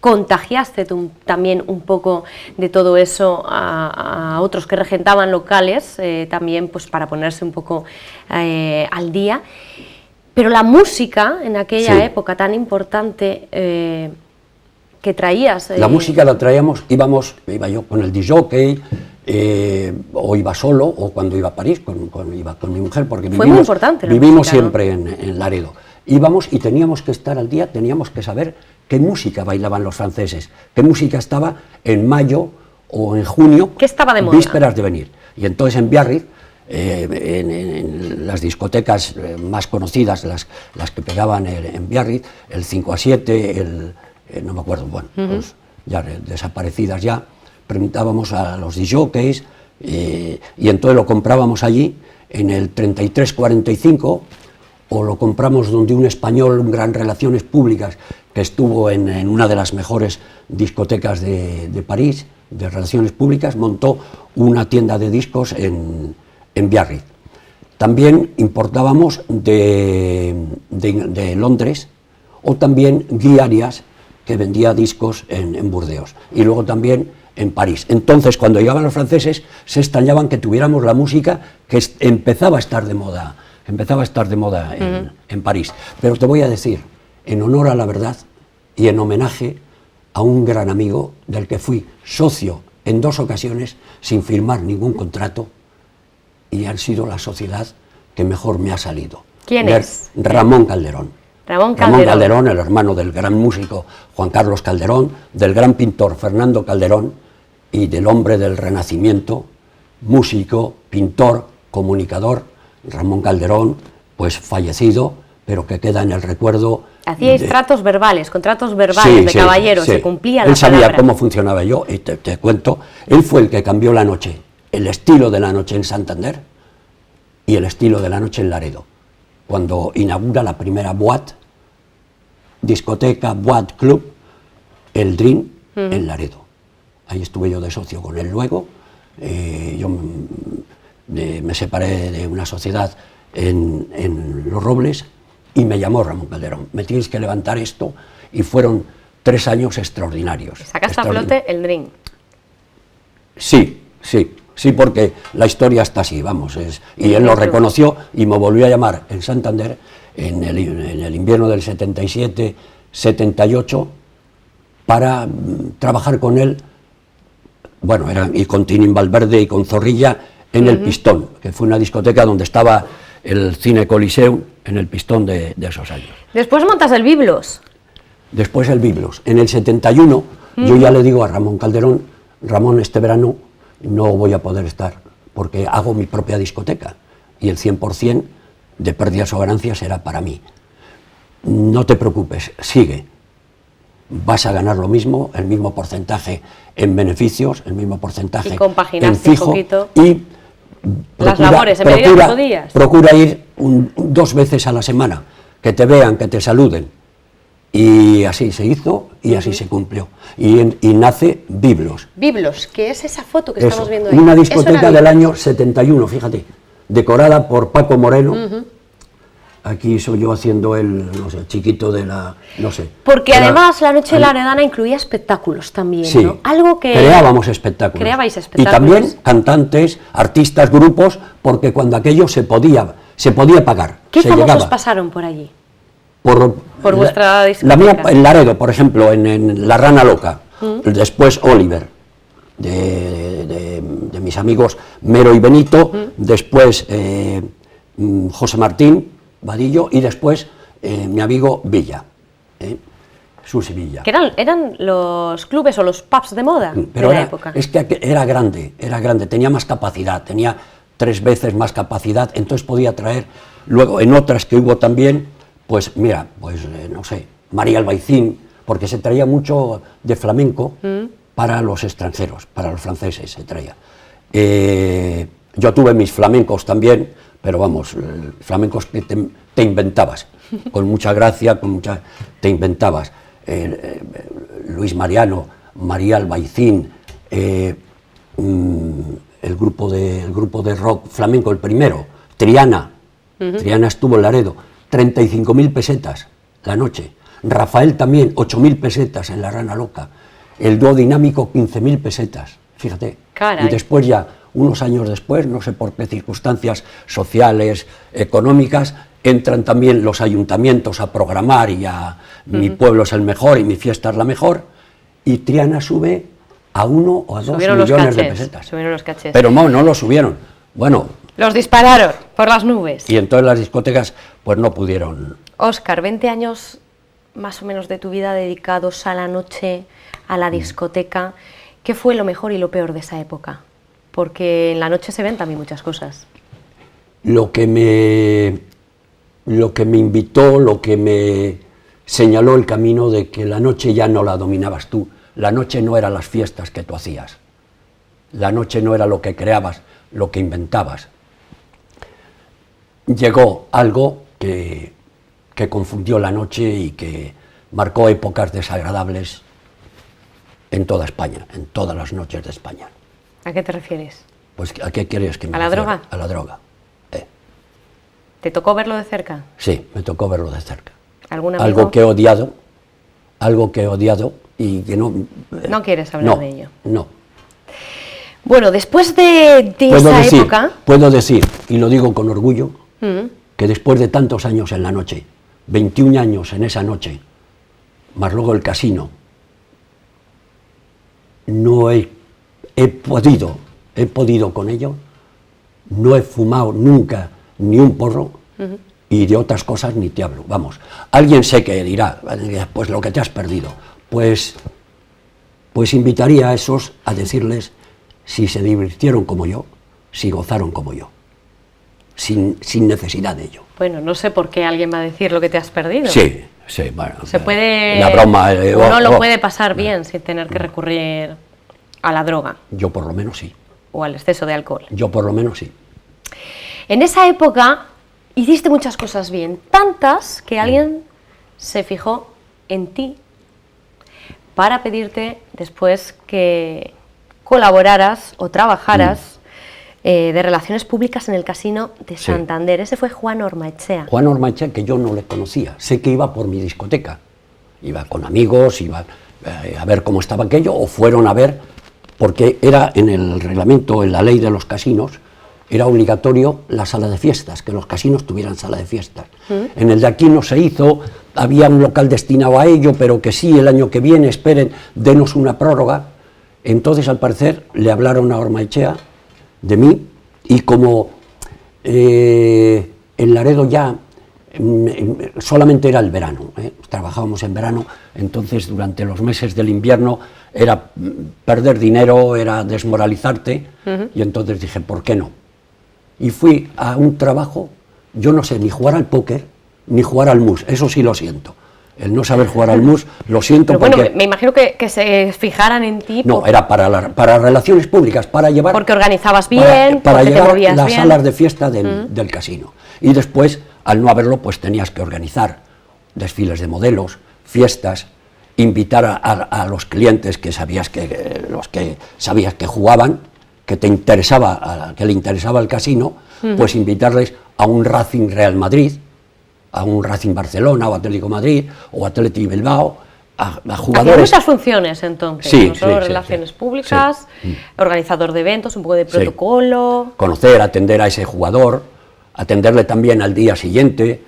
contagiaste también un poco de todo eso a otros que regentaban locales, también pues para ponerse un poco al día. Pero la música en aquella época tan importante que traías... La música la traíamos, iba yo con el disc-jockey, o iba solo, o cuando iba a París, iba con mi mujer, porque Fue muy importante la vivimos música, siempre, ¿no?, en Laredo. Íbamos y teníamos que estar al día, teníamos que saber qué música bailaban los franceses, qué música estaba en mayo o en junio, ¿qué estaba de moda? Vísperas de venir. Y entonces en Biarritz, en las discotecas más conocidas, las que pegaban en Biarritz, el 5 a 7, no me acuerdo, bueno, pues ya desaparecidas ya, preguntábamos a los disjockeys y entonces lo comprábamos allí en el 33-45, o lo compramos donde un español, un gran relaciones públicas, que estuvo en una de las mejores discotecas de París, de relaciones públicas, montó una tienda de discos en Biarritz. También importábamos de Londres, o también Guy Arias, que vendía discos en Burdeos. Y luego también en París. Entonces, cuando llegaban los franceses, se extrañaban que tuviéramos la música que empezaba a estar de moda, en París. Pero te voy a decir, en honor a la verdad y en homenaje a un gran amigo del que fui socio en 2 ocasiones sin firmar ningún contrato, y han sido la sociedad que mejor me ha salido. ¿Quién es? Ramón Calderón. Ramón Calderón, el hermano del gran músico Juan Carlos Calderón, del gran pintor Fernando Calderón y del hombre del Renacimiento, músico, pintor, comunicador, Ramón Calderón, pues fallecido, pero que queda en el recuerdo. Hacíais contratos verbales de caballeros, sí. Se cumplía la Él sabía palabra. cómo funcionaba yo, y te cuento, él fue el que cambió la noche, el estilo de la noche en Santander y el estilo de la noche en Laredo, cuando inaugura la primera discoteca, club, el Dream, en Laredo. Ahí estuve yo de socio con él luego. Yo me separé de una sociedad en Los Robles y me llamó Ramón Calderón. Me tienes que levantar esto, y fueron 3 años extraordinarios. ¿Sacaste a flote el Dream? Sí, porque la historia está así, vamos. Y él lo reconoció y me volvió a llamar en Santander en el invierno del 77-78 para trabajar con él. Bueno, y con Tinín Valverde y con Zorrilla en el Pistón, que fue una discoteca donde estaba el Cine Coliseum, en el Pistón de esos años. Después montas el Biblos. Después el Biblos. En el 71 yo ya le digo a Ramón Calderón: Ramón, este verano no voy a poder estar porque hago mi propia discoteca y el 100% de pérdidas o ganancias será para mí. No te preocupes, sigue. Vas a ganar lo mismo, el mismo porcentaje en beneficios, el mismo porcentaje en fijo, y las labores en medida que podías. Procura ir 2 veces a la semana, que te vean, que te saluden. Y así se hizo y así se cumplió. Y nace Biblos. Biblos, ¿qué es esa foto que estamos viendo ahí? Una discoteca del año 71, fíjate, decorada por Paco Moreno. Aquí soy yo haciendo el chiquito de la, no sé. Porque además la noche laredana incluía espectáculos también, sí, ¿no? Algo que... creábamos espectáculos. Creabais espectáculos. Y también cantantes, artistas, grupos, porque cuando aquello se podía pagar. ¿Qué famosos pasaron por allí? Por vuestra discoteca. La mía, en Laredo, por ejemplo, en La Rana Loca. Después Oliver, de mis amigos Mero y Benito. Después José Martín Vadillo, y después mi amigo Villa, Susi Villa. Que eran los clubes o los pubs de moda Pero de la época. Es que era grande, tenía más capacidad, tenía 3 veces más capacidad, entonces podía traer. Luego en otras que hubo también, pues mira, no sé, María Albaicín, porque se traía mucho de flamenco para los extranjeros, para los franceses se traía. Yo tuve mis flamencos también, pero vamos, flamencos que te inventabas, con mucha gracia, te inventabas. Luis Mariano, María Albaicín, el grupo de rock flamenco, el primero, Triana. Triana estuvo en Laredo, 35.000 pesetas la noche. Rafael también, 8.000 pesetas en La Rana Loca. El dúo dinámico, 15.000 pesetas, fíjate. Caray. Y después ya, unos años después, no sé por qué circunstancias sociales, económicas, entran también los ayuntamientos a programar y a mi pueblo es el mejor y mi fiesta es la mejor, y Triana sube a 1 o a 2 millones de pesetas. Subieron los cachés. Pero no los subieron. Bueno. Los dispararon por las nubes. Y entonces las discotecas pues no pudieron. Óscar, 20 años más o menos de tu vida dedicados a la noche, a la discoteca. ¿Qué fue lo mejor y lo peor de esa época? Porque en la noche se ven también muchas cosas. Lo que me invitó, lo que me señaló el camino de que la noche ya no la dominabas tú. La noche no era las fiestas que tú hacías. La noche no era lo que creabas, lo que inventabas. Llegó algo que confundió la noche y que marcó épocas desagradables en toda España, en todas las noches de España. ¿A qué te refieres? Pues ¿a qué quieres que me refiera? ¿A la droga? A la droga. ¿Te tocó verlo de cerca? Sí, me tocó verlo de cerca. ¿Algún amigo? Algo que he odiado y que no... No quieres hablar de ello. Bueno, después de esa época... Puedo decir, y lo digo con orgullo, que después de tantos años en la noche, 21 años en esa noche, más luego el casino, no he podido con ello, no he fumado nunca ni un porro, y de otras cosas ni te hablo. Vamos, alguien sé que dirá, pues lo que te has perdido, pues invitaría a esos a decirles si se divirtieron como yo, si gozaron como yo, sin necesidad de ello. Bueno, no sé por qué alguien va a decir lo que te has perdido. Sí, bueno. Se puede... La broma... uno lo puede pasar bien sin tener que recurrir a la droga. Yo por lo menos sí. O al exceso de alcohol. Yo por lo menos sí. En esa época hiciste muchas cosas bien, tantas que alguien se fijó en ti para pedirte después que colaboraras o trabajaras de relaciones públicas en el Casino de Santander. Ese fue Juan Ormaechea. Juan Ormaechea, que yo no le conocía, sé que iba por mi discoteca, iba con amigos, iba a ver cómo estaba aquello, o fueron a ver, porque era en el reglamento, en la ley de los casinos, era obligatorio la sala de fiestas, que los casinos tuvieran sala de fiestas. En el de aquí no se hizo, había un local destinado a ello, pero que sí, el año que viene, esperen, denos una prórroga. Entonces, al parecer, le hablaron a Ormaechea de mí, y como en Laredo ya solamente era el verano, trabajábamos en verano, entonces durante los meses del invierno era perder dinero, era desmoralizarte, y entonces dije, ¿por qué no? Y fui a un trabajo, yo no sé ni jugar al póker, ni jugar al mus, eso sí lo siento. El no saber jugar al mus, lo siento. Pero porque... bueno, me imagino que se fijaran en ti. No, era para relaciones públicas, para llevar... Porque organizabas bien, para porque llevar te movías las bien. salas de fiesta del casino. Y después, al no haberlo, pues tenías que organizar desfiles de modelos, fiestas, invitar a los clientes que sabías que jugaban, que te interesaba, que le interesaba el casino, pues invitarles a un Racing Real Madrid, a un Racing Barcelona, o Atlético Madrid, o Atlético Bilbao, a jugadores... Hacía muchas funciones entonces, sí, no solo sí, relaciones sí, públicas, sí. Organizador de eventos, un poco de protocolo... Conocer, atender a ese jugador, atenderle también al día siguiente,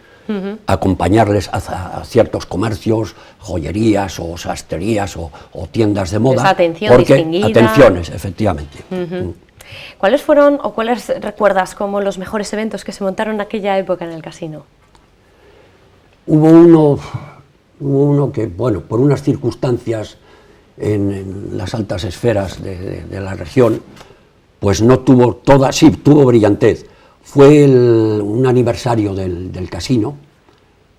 acompañarles a ciertos comercios, joyerías o sastrerías o tiendas de moda. Esa atención distinguida. Atenciones, efectivamente. ¿Cuáles fueron o cuáles recuerdas como los mejores eventos que se montaron en aquella época en el casino? Hubo uno que, bueno, por unas circunstancias en las altas esferas de la región, pues no tuvo sí, tuvo brillantez. Fue un aniversario del casino,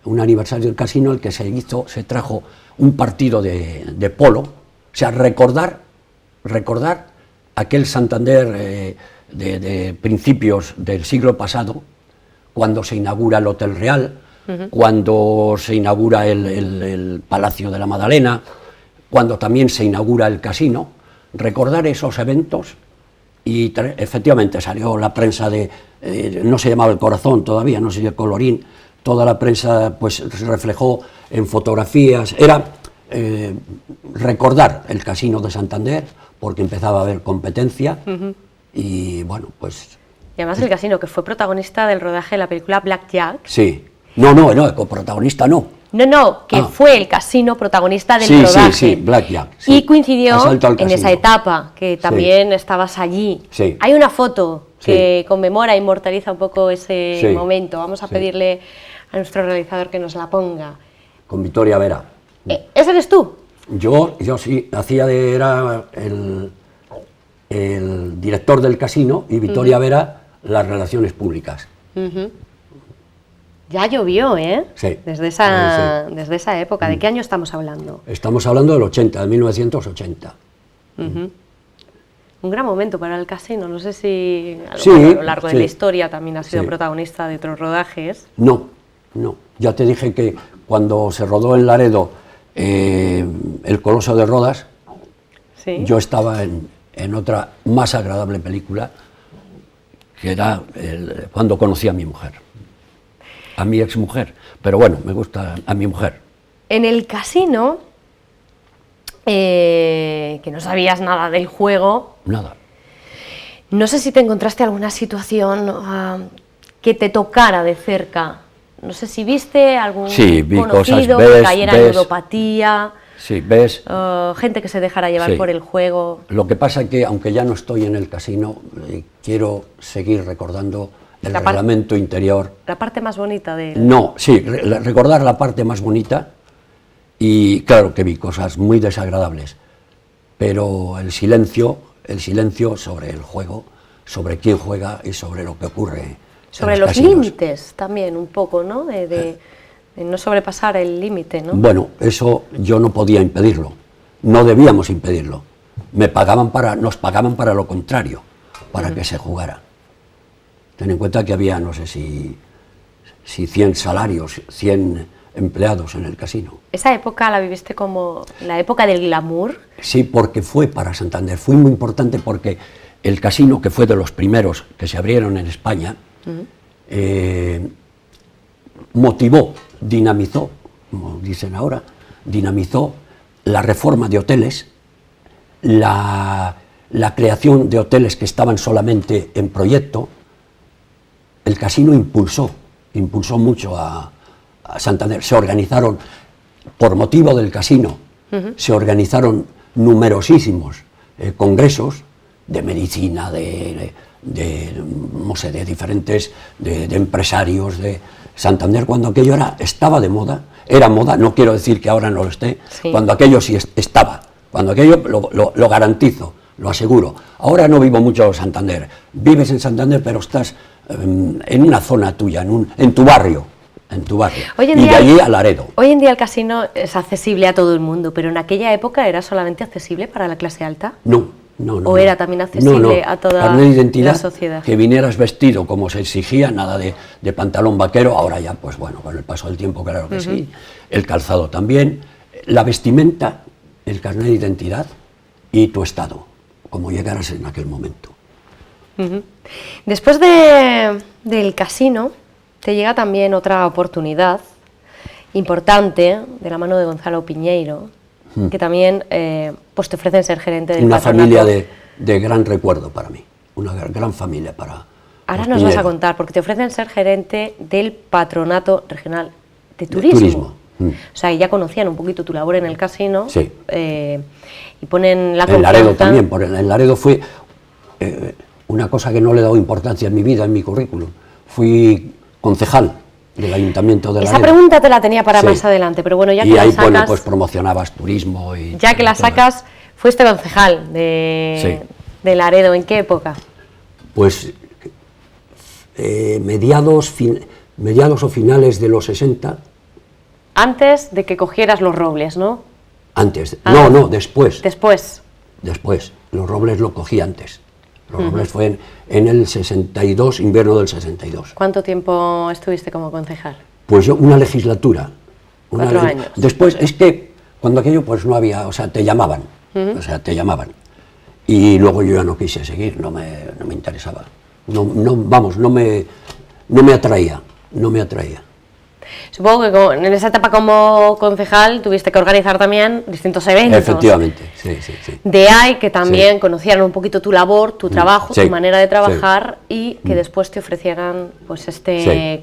el que se trajo un partido de polo, o sea, recordar aquel Santander de principios del siglo pasado, cuando se inaugura el Hotel Real, cuando se inaugura el Palacio de la Madalena, cuando también se inaugura el casino, recordar esos eventos. Y efectivamente salió la prensa no se llamaba El Corazón todavía, no sé si El Colorín, toda la prensa pues se reflejó en fotografías, era recordar el casino de Santander, porque empezaba a haber competencia, y bueno, pues... Y además el casino, que fue protagonista del rodaje de la película Blackjack. Sí, no, coprotagonista no. No, que fue el casino protagonista del rodaje. Sí, Blackjack. Sí. Y coincidió en esa etapa, que también estabas allí. Sí. Hay una foto que conmemora, inmortaliza un poco ese momento. Vamos a pedirle a nuestro realizador que nos la ponga. Con Victoria Vera. ¿Ese eres tú? Yo sí, era el director del casino y Victoria Vera las relaciones públicas. Ya llovió, ¿eh? Sí. Desde esa época. ¿De qué año estamos hablando? Estamos hablando del 80, de 1980. Un gran momento para el casino. No sé si a lo largo de la historia también ha sido protagonista de otros rodajes. No. Ya te dije que cuando se rodó en Laredo El Coloso de Rodas, yo estaba en otra más agradable película, que era Cuando conocí a mi mujer. A mi exmujer, pero bueno, me gusta a mi mujer. En el casino, que no sabías nada del juego... Nada. No sé si te encontraste alguna situación que te tocara de cerca. No sé si viste algún conocido que cayera en ludopatía. Sí, ves. Gente que se dejara llevar por el juego. Lo que pasa es que, aunque ya no estoy en el casino, quiero seguir recordando el reglamento interior. La parte más bonita de... No, sí, recordar la parte más bonita, y claro que vi cosas muy desagradables, pero el silencio sobre el juego, sobre quién juega y sobre lo que ocurre. Sobre los límites también, un poco, ¿no? De no sobrepasar el límite, ¿no? Bueno, eso yo no podía impedirlo, no debíamos impedirlo. Nos pagaban para lo contrario, para que se jugara. Ten en cuenta que había, no sé si 100 salarios, 100 empleados en el casino. ¿Esa época la viviste como la época del glamour? Sí, porque fue para Santander, fue muy importante porque el casino, que fue de los primeros que se abrieron en España, motivó, dinamizó, como dicen ahora, dinamizó la reforma de hoteles, la creación de hoteles que estaban solamente en proyecto. El casino impulsó mucho a Santander. Se organizaron, por motivo del casino, se organizaron numerosísimos congresos de medicina, no sé, de diferentes, de empresarios de Santander, cuando aquello estaba de moda, era moda, no quiero decir que ahora no lo esté, cuando aquello sí estaba, cuando aquello lo garantizo, lo aseguro. Ahora no vivo mucho en Santander, vives en Santander, pero estás en una zona tuya, en tu barrio. Hoy en y día, de allí a Laredo. Hoy en día el casino es accesible a todo el mundo, pero en aquella época ¿era solamente accesible para la clase alta? No. ¿O era también accesible a toda carnet de identidad, la sociedad? Que vinieras vestido como se exigía, nada de pantalón vaquero. Ahora ya, pues bueno, con el paso del tiempo, claro que sí. El calzado también, la vestimenta, el carnet de identidad y tu estado, como llegaras en aquel momento. Después del casino, te llega también otra oportunidad importante, de la mano de Gonzalo Piñeiro, que también pues te ofrecen ser gerente del Una patronato. familia de gran recuerdo para mí, una gran familia para... Ahora nos vas a contar, porque te ofrecen ser gerente del Patronato Regional de Turismo. O sea, ya conocían un poquito tu labor en el casino, sí. Y ponen la confianza... En Laredo también, en Laredo fue una cosa que no le he dado importancia en mi vida, en mi currículum. Fui concejal del Ayuntamiento de Laredo. Esa pregunta te la tenía para más adelante, pero bueno, ya que y la ahí, sacas... bueno, pues promocionabas turismo y... Ya que la sacas, fuiste concejal de Laredo, ¿en qué época? Pues mediados o finales de los 60. Antes de que cogieras los robles, ¿no? Antes. No, después. Después. Los robles lo cogí antes. Los robles fue en el 62, invierno del 62. ¿Cuánto tiempo estuviste como concejal? Pues yo, una legislatura. 4 años. Después, es que cuando aquello pues no había, o sea, te llamaban. Y luego yo ya no quise seguir, no me interesaba. No me atraía. Supongo que en esa etapa como concejal tuviste que organizar también distintos eventos. Efectivamente, sí. De ahí que también conocieran un poquito tu labor, tu trabajo, tu manera de trabajar y que después te ofrecieran pues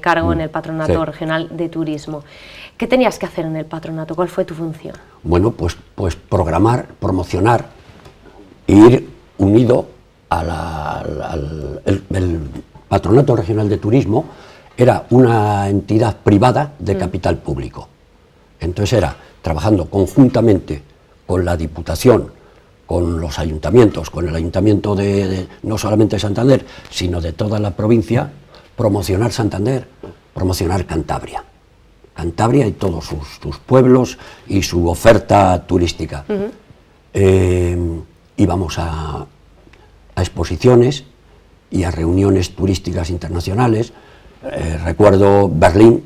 cargo en el Patronato Regional de Turismo. ¿Qué tenías que hacer en el patronato? ¿Cuál fue tu función? Bueno, pues programar, promocionar e ir unido al Patronato Regional de Turismo. Era una entidad privada de capital público. Entonces era trabajando conjuntamente con la Diputación, con los ayuntamientos, con el ayuntamiento de no solamente de Santander, sino de toda la provincia, promocionar Santander, promocionar Cantabria y todos sus pueblos y su oferta turística. Íbamos a exposiciones y a reuniones turísticas internacionales. Recuerdo Berlín,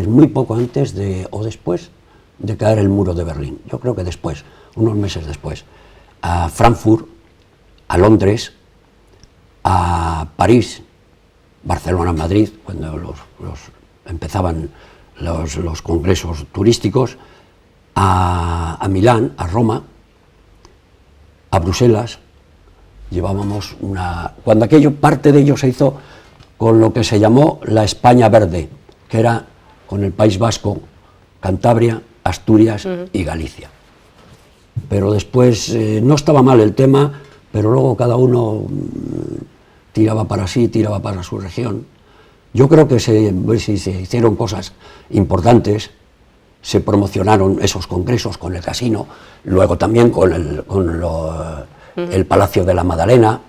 muy poco antes o después de caer el muro de Berlín. Yo creo que después, unos meses después. A Frankfurt, a Londres, a París, Barcelona, Madrid, cuando empezaban los congresos turísticos, a Milán, a Roma, a Bruselas, llevábamos cuando aquello, parte de ello se hizo con lo que se llamó la España Verde, que era con el País Vasco, Cantabria, Asturias y Galicia. Pero después no estaba mal el tema, pero luego cada uno tiraba para sí, tiraba para su región. Yo creo que se hicieron cosas importantes, se promocionaron esos congresos con el casino, luego también con el Palacio de la Madalena,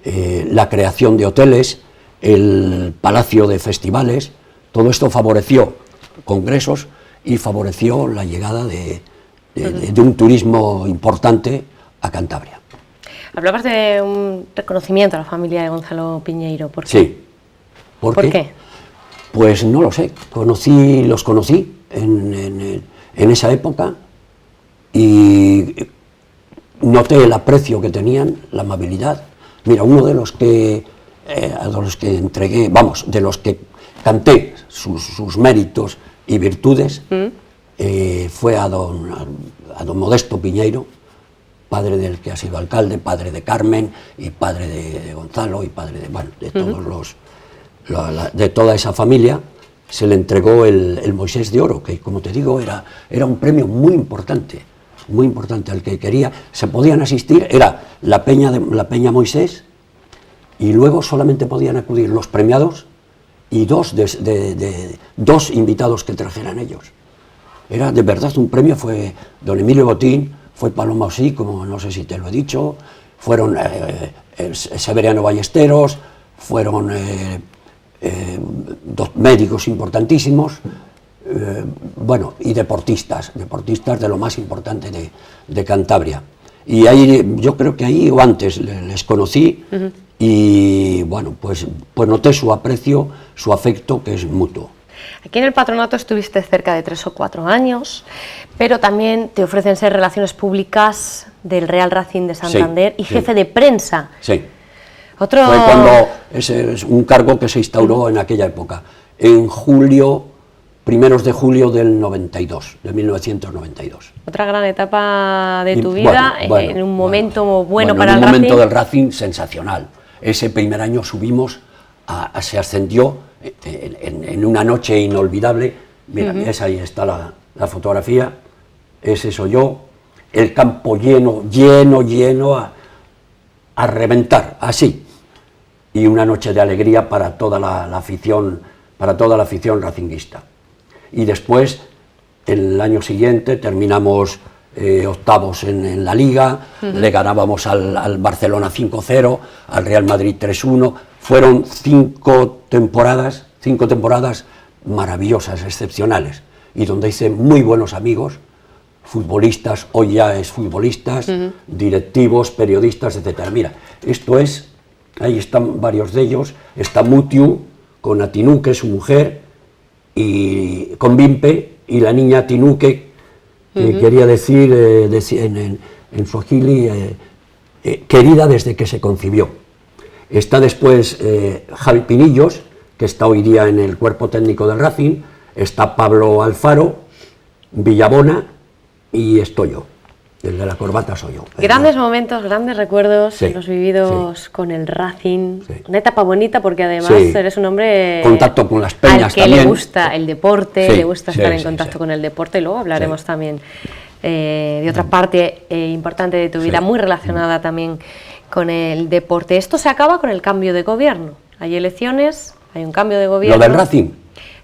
la creación de hoteles, el Palacio de Festivales. Todo esto favoreció congresos y favoreció la llegada de un turismo importante a Cantabria. Hablabas de un reconocimiento a la familia de Gonzalo Piñeiro. ¿Por qué? Sí. ¿Por qué? Pues no lo sé. Los conocí en esa época y noté el aprecio que tenían, la amabilidad. Mira, uno de los que entregué, de los que canté sus méritos y virtudes, fue a don Modesto Piñeiro, padre del que ha sido alcalde, padre de Carmen y padre de Gonzalo y padre de todos de toda esa familia. Se le entregó el Moisés de Oro, que como te digo era un premio muy importante al que quería. Se podían asistir, era la Peña Moisés, y luego solamente podían acudir los premiados y dos invitados que trajeran ellos. Era de verdad un premio, fue don Emilio Botín, fue Paloma Osí, como no sé si te lo he dicho, fueron Severiano Ballesteros, fueron dos médicos importantísimos, y deportistas de lo más importante de Cantabria. Y ahí, yo creo que ahí o antes les conocí, y pues noté su aprecio, su afecto, que es mutuo. Aquí en el patronato estuviste cerca de 3 o 4 años, pero también te ofrecen ser Relaciones Públicas del Real Racing de Santander y jefe de prensa. Sí. Fue cuando ese es un cargo que se instauró en aquella época, en primeros de julio del 92, de 1992. Otra gran etapa de tu vida, en un momento bueno para el Racing. En un momento del Racing sensacional. Ese primer año subimos, se ascendió en una noche inolvidable. Mira, ahí está la fotografía, ese soy yo, el campo lleno a reventar, así. Y una noche de alegría para toda la afición racinguista. Y después, el año siguiente, terminamos octavos en la Liga, le ganábamos al Barcelona 5-0, al Real Madrid 3-1, fueron 5 temporadas maravillosas, excepcionales, y donde hice muy buenos amigos, futbolistas, hoy ya es futbolistas, directivos, periodistas, etc. Mira, ahí están varios de ellos, está Mutiu, con Atinuque, su mujer, y con Vimpe, y la niña Tinuque, que quería decir en suajili, querida desde que se concibió. Está después Javi Pinillos, que está hoy día en el cuerpo técnico del Racing, está Pablo Alfaro, Villabona, y estoy yo. El de la corbata soy yo. Grandes momentos, grandes recuerdos, los vividos con el Racing. Sí. Una etapa bonita porque además eres un hombre... Contacto con las peñas al que también. Le gusta el deporte, le gusta estar en contacto con el deporte, y luego hablaremos también de otra parte importante de tu vida, muy relacionada también con el deporte. Esto se acaba con el cambio de gobierno. Hay elecciones, hay un cambio de gobierno. ¿Lo del Racing?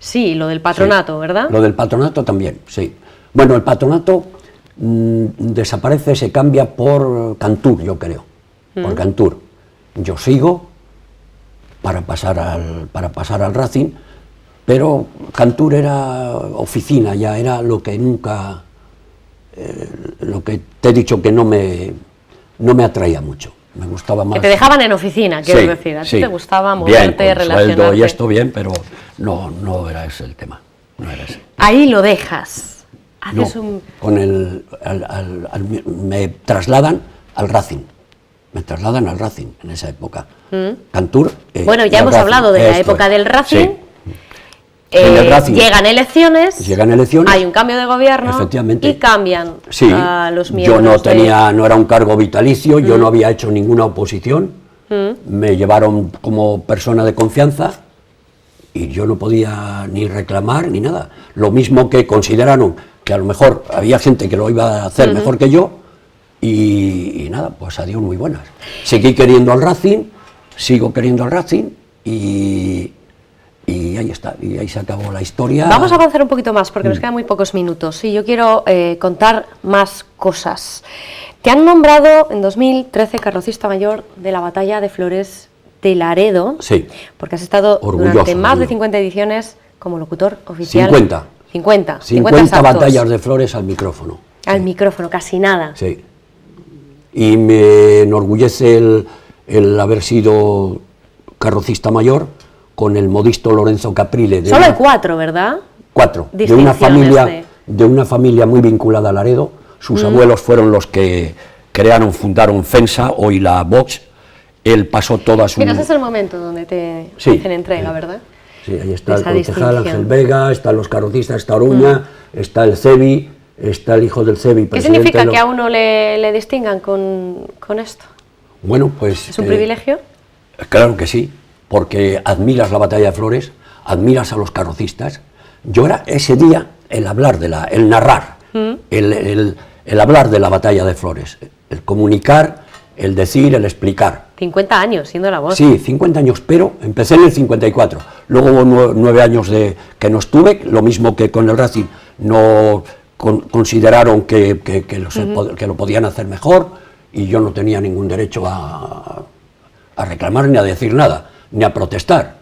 Sí, lo del patronato, ¿verdad? Lo del patronato también, sí. Bueno, el patronato desaparece, se cambia por Cantur, yo creo, por Cantur. Yo sigo para pasar al Racing, pero Cantur era oficina, ya era lo que nunca, lo que te he dicho que no me atraía mucho. Me gustaba más. Que te dejaban en oficina, quiero decir. A ti te gustaba moverte, bien, relacionarte. Sueldo y esto bien, pero no era ese el tema. No era ese. Ahí lo dejas. Me trasladan al Racing. En esa época. Cantur. Bueno, ya hemos hablado de la época del Racing. En el Racing llegan elecciones, hay un cambio de gobierno, efectivamente, y cambian sí, a los miembros. Yo no era un cargo vitalicio, yo no había hecho ninguna oposición, me llevaron como persona de confianza y yo no podía ni reclamar ni nada. Lo mismo que consideraron que a lo mejor había gente que lo iba a hacer mejor que yo, y nada, pues adiós muy buenas. Seguí queriendo al Racing, sigo queriendo al Racing, y ahí está, y ahí se acabó la historia. Vamos a avanzar un poquito más, porque nos quedan muy pocos minutos, y yo quiero contar más cosas. Te han nombrado en 2013 carrocista mayor de la Batalla de Flores de Laredo, sí, porque has estado durante más de 50 ediciones como locutor oficial. 50 batallas de Flores al micrófono. Al micrófono, casi nada. Sí. Y me enorgullece el haber sido carrocista mayor con el modisto Lorenzo Caprile. Solo hay 4, ¿verdad? 4, de una familia muy vinculada a Laredo. Sus abuelos fueron los que fundaron FENSA, hoy la Vox. Él pasó toda su... Mira, ese es el momento donde te hacen entrega, ¿verdad? Sí, ahí está el concejal Ángel Vega, están los carrocistas, está Oruña, está el CEBI, está el hijo del CEBI. ¿Qué significa que a uno le distingan con esto? Bueno, pues... ¿Es un privilegio? Claro que sí, porque admiras la Batalla de Flores, admiras a los carrocistas. Yo era ese día el hablar, el narrar, el hablar de la Batalla de Flores, el comunicar, el decir, el explicar. 50 años siendo la voz. Sí, 50 años, pero empecé en el 54. Luego hubo 9 años que no estuve, lo mismo que con el Racing, no consideraron que lo podían hacer mejor, y yo no tenía ningún derecho a reclamar ni a decir nada, ni a protestar.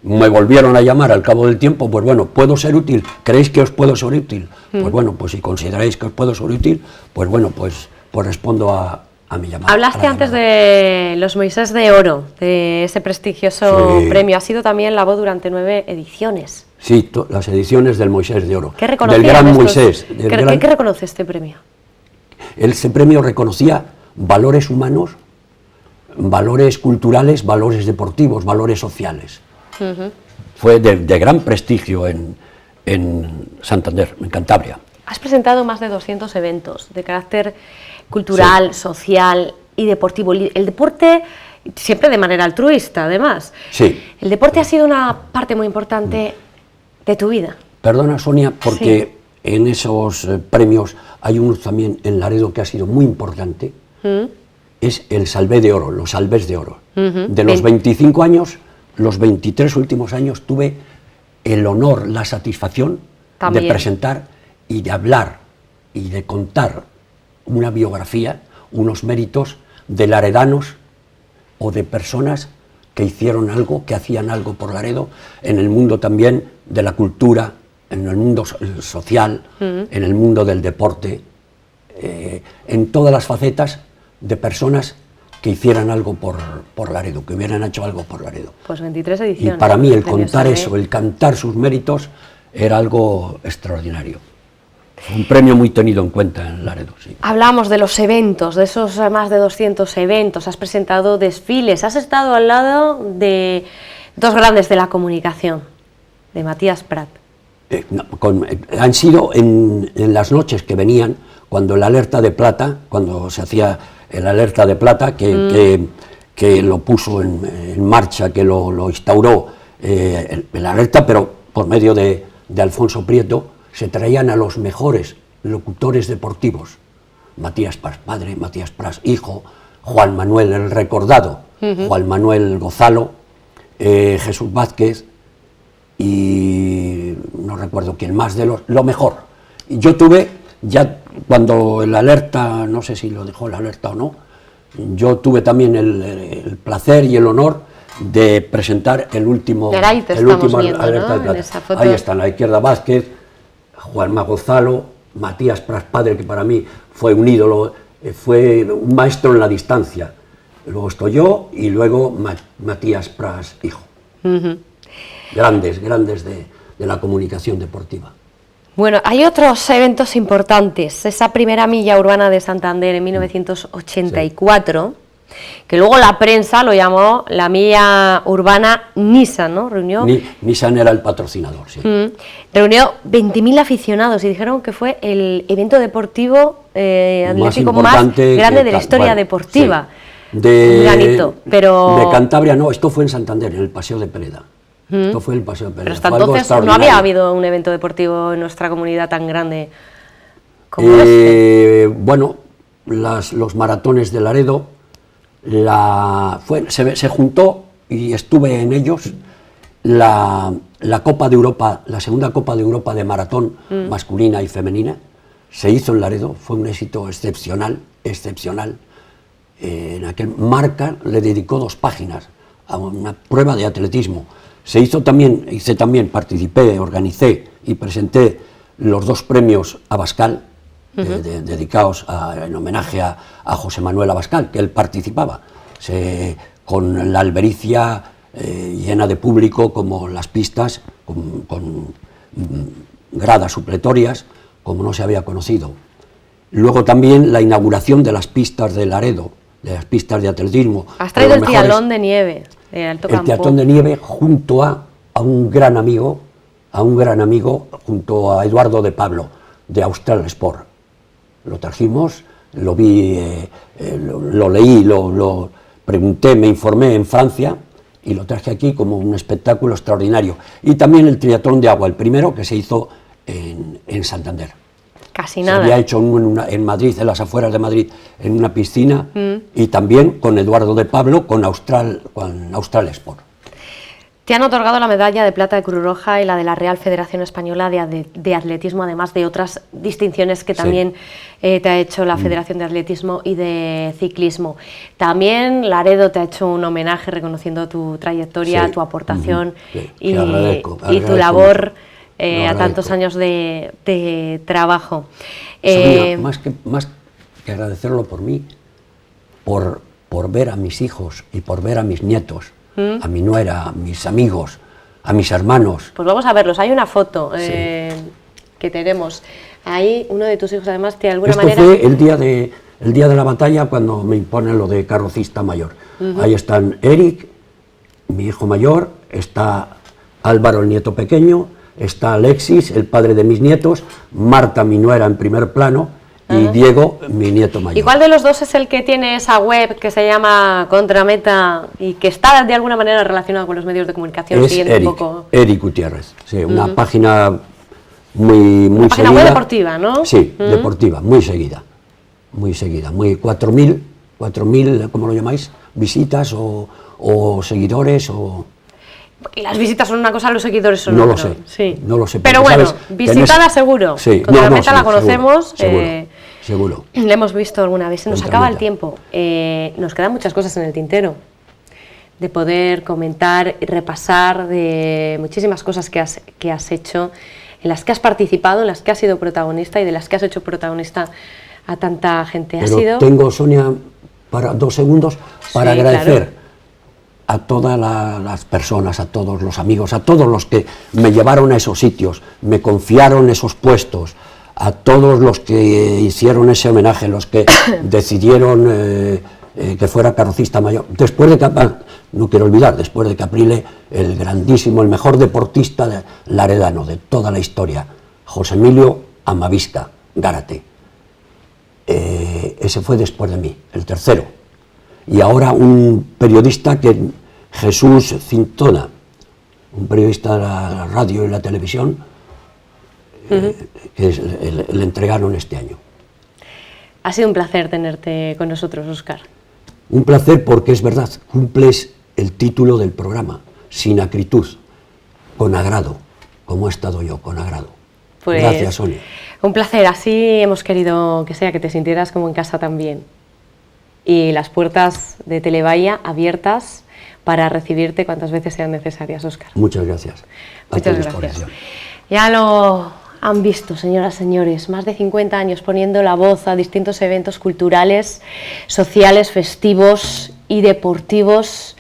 Me volvieron a llamar al cabo del tiempo, pues bueno, ¿puedo ser útil? ¿Creéis que os puedo ser útil? Pues bueno, pues si consideráis que os puedo ser útil, pues bueno, pues respondo a mi llamada. Hablaste antes de los Moisés de Oro, de ese prestigioso premio. Ha sido también la voz durante 9 ediciones. Sí, las ediciones del Moisés de Oro. ¿Qué del gran Moisés. ¿Qué reconoce este premio? Ese premio reconocía valores humanos, valores culturales, valores deportivos, valores sociales. Fue de gran prestigio en Santander, en Cantabria. Has presentado más de 200 eventos de carácter cultural, social y deportivo. El deporte, siempre de manera altruista, además. Sí. El deporte ha sido una parte muy importante de tu vida. Perdona, Sonia, porque en esos premios hay uno también en Laredo que ha sido muy importante. Es el Salvé de Oro, los Salvés de Oro. De los 25 años, los 23 últimos años tuve el honor, la satisfacción de presentar y de hablar y de contar una biografía, unos méritos de laredanos o de personas que hicieron algo, que hacían algo por Laredo, en el mundo también de la cultura, en el mundo social, en el mundo del deporte, en todas las facetas de personas que hicieran algo por Laredo, que hubieran hecho algo por Laredo. Pues 23 ediciones. Y para mí el contar eso, el cantar sus méritos, era algo extraordinario. Un premio muy tenido en cuenta en Laredo, sí. Hablamos de los eventos, de esos más de 200 eventos, has presentado desfiles, has estado al lado de dos grandes de la comunicación, de Matías Prat. Han sido en las noches que venían, cuando el Alerta de Plata, cuando se hacía el Alerta de Plata, que lo puso en marcha, que lo instauró el Alerta, pero por medio de Alfonso Prieto, se traían a los mejores locutores deportivos. Matías Pras padre, Matías Pras hijo, Juan Manuel el recordado, Juan Manuel Gozalo, Jesús Vázquez y no recuerdo quién más, de lo mejor. Yo tuve, ya cuando el Alerta, no sé si lo dejó el Alerta o no, yo tuve también el placer y el honor de presentar el último Alerta de Plata. Ahí están, a la izquierda Vázquez, Juanma Gonzalo, Matías Pras padre, que para mí fue un ídolo, fue un maestro en la distancia. Luego estoy yo y luego Matías Pras hijo. Grandes de la comunicación deportiva. Bueno, hay otros eventos importantes. Esa primera milla urbana de Santander en 1984, que luego la prensa lo llamó la milla urbana Nissan, ¿no? Reunió, Nissan era el patrocinador, sí. Reunió 20.000 aficionados y dijeron que fue el evento deportivo atlético más grande de la historia deportiva. Sí. Un granito, pero... De Cantabria no, esto fue en Santander, en el Paseo de Pereda. Esto fue el Paseo de Pereda. Pero hasta entonces no había habido un evento deportivo en nuestra comunidad tan grande como este. Bueno, los maratones de Laredo, se juntó y estuve en ellos la Copa de Europa, la segunda Copa de Europa de maratón masculina y femenina, se hizo en Laredo, fue un éxito excepcional. En aquel Marca le dedicó 2 páginas a una prueba de atletismo. Participé, organicé y presenté los 2 premios Abascal, dedicados en homenaje a José Manuel Abascal, que él participaba, con la albericia llena de público, como las pistas, con gradas supletorias, como no se había conocido. Luego también la inauguración de las pistas de Laredo, de las pistas de atletismo. Has traído el triatlón de nieve de Alto Campo. El triatlón de nieve junto a un gran amigo, junto a Eduardo de Pablo, de Austral Sport. Lo trajimos, lo vi, lo leí, lo pregunté, me informé en Francia y lo traje aquí como un espectáculo extraordinario. Y también el triatlón de agua, el primero que se hizo en Santander. Casi nada. Se había hecho en Madrid, en las afueras de Madrid, en una piscina, y también con Eduardo de Pablo, con Austral Sport. Te han otorgado la medalla de plata de Cruz Roja y la de la Real Federación Española de Atletismo, además de otras distinciones que también te ha hecho la Federación de Atletismo y de Ciclismo. También Laredo te ha hecho un homenaje reconociendo tu trayectoria, tu aportación y tu labor a tantos años de trabajo. Sabía, más que agradecerlo por mí, por ver a mis hijos y por ver a mis nietos, a mi nuera, a mis amigos, a mis hermanos. Pues vamos a verlos, hay una foto que tenemos. Ahí uno de tus hijos además de alguna manera... Esto fue el día de la batalla, cuando me imponen lo de carrocista mayor. Ahí están Eric, mi hijo mayor, está Álvaro, el nieto pequeño, está Alexis, el padre de mis nietos, Marta, mi nuera, en primer plano, y Diego, mi nieto mayor. ¿Y cuál de los dos es el que tiene esa web que se llama Contrameta y que está de alguna manera relacionado con los medios de comunicación? Es Eric Gutiérrez, sí, una página muy una página seguida. Web deportiva, ¿no? Sí, deportiva, muy seguida, muy 4.000, ¿cómo lo llamáis? Visitas o seguidores o... Las visitas son una cosa, los seguidores son no otra. Lo sé, sí. No lo sé. Pero bueno, visitada seguro. Sí, Contrameta la conocemos. Seguro. La hemos visto alguna vez. Se nos acaba el tiempo. Nos quedan muchas cosas en el tintero. De poder comentar y repasar de muchísimas cosas que has hecho, en las que has participado, en las que has sido protagonista y de las que has hecho protagonista a tanta gente. Pero tengo, Sonia, para 2 segundos para agradecer a todas las personas, a todos los amigos, a todos los que me llevaron a esos sitios, me confiaron esos puestos, a todos los que hicieron ese homenaje, los que decidieron que fuera carrocista mayor. Después de no quiero olvidar, después de Caprile, el grandísimo, el mejor deportista laredano de toda la historia, José Emilio Amavisca Gárate. Ese fue después de mí, el tercero. Y ahora un periodista, Jesús Cintona, un periodista de la radio y la televisión, que le entregaron este año. Ha sido un placer tenerte con nosotros, Óscar. Un placer porque es verdad, cumples el título del programa, sin acritud, con agrado, como he estado yo, con agrado. Pues, gracias, Sonia. Un placer, así hemos querido que sea, que te sintieras como en casa también. Y las puertas de Telebahía abiertas para recibirte cuantas veces sean necesarias, Óscar. Muchas gracias. Muchas gracias. Ya lo han visto, señoras y señores, más de 50 años poniendo la voz a distintos eventos culturales, sociales, festivos y deportivos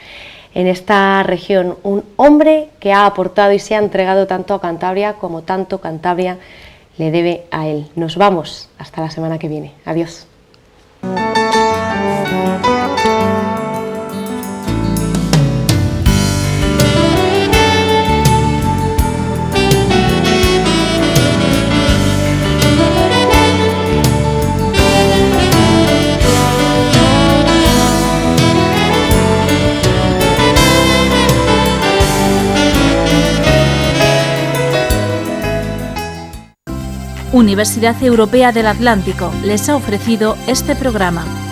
en esta región. Un hombre que ha aportado y se ha entregado tanto a Cantabria como tanto Cantabria le debe a él. Nos vamos hasta la semana que viene. Adiós. Universidad Europea del Atlántico les ha ofrecido este programa.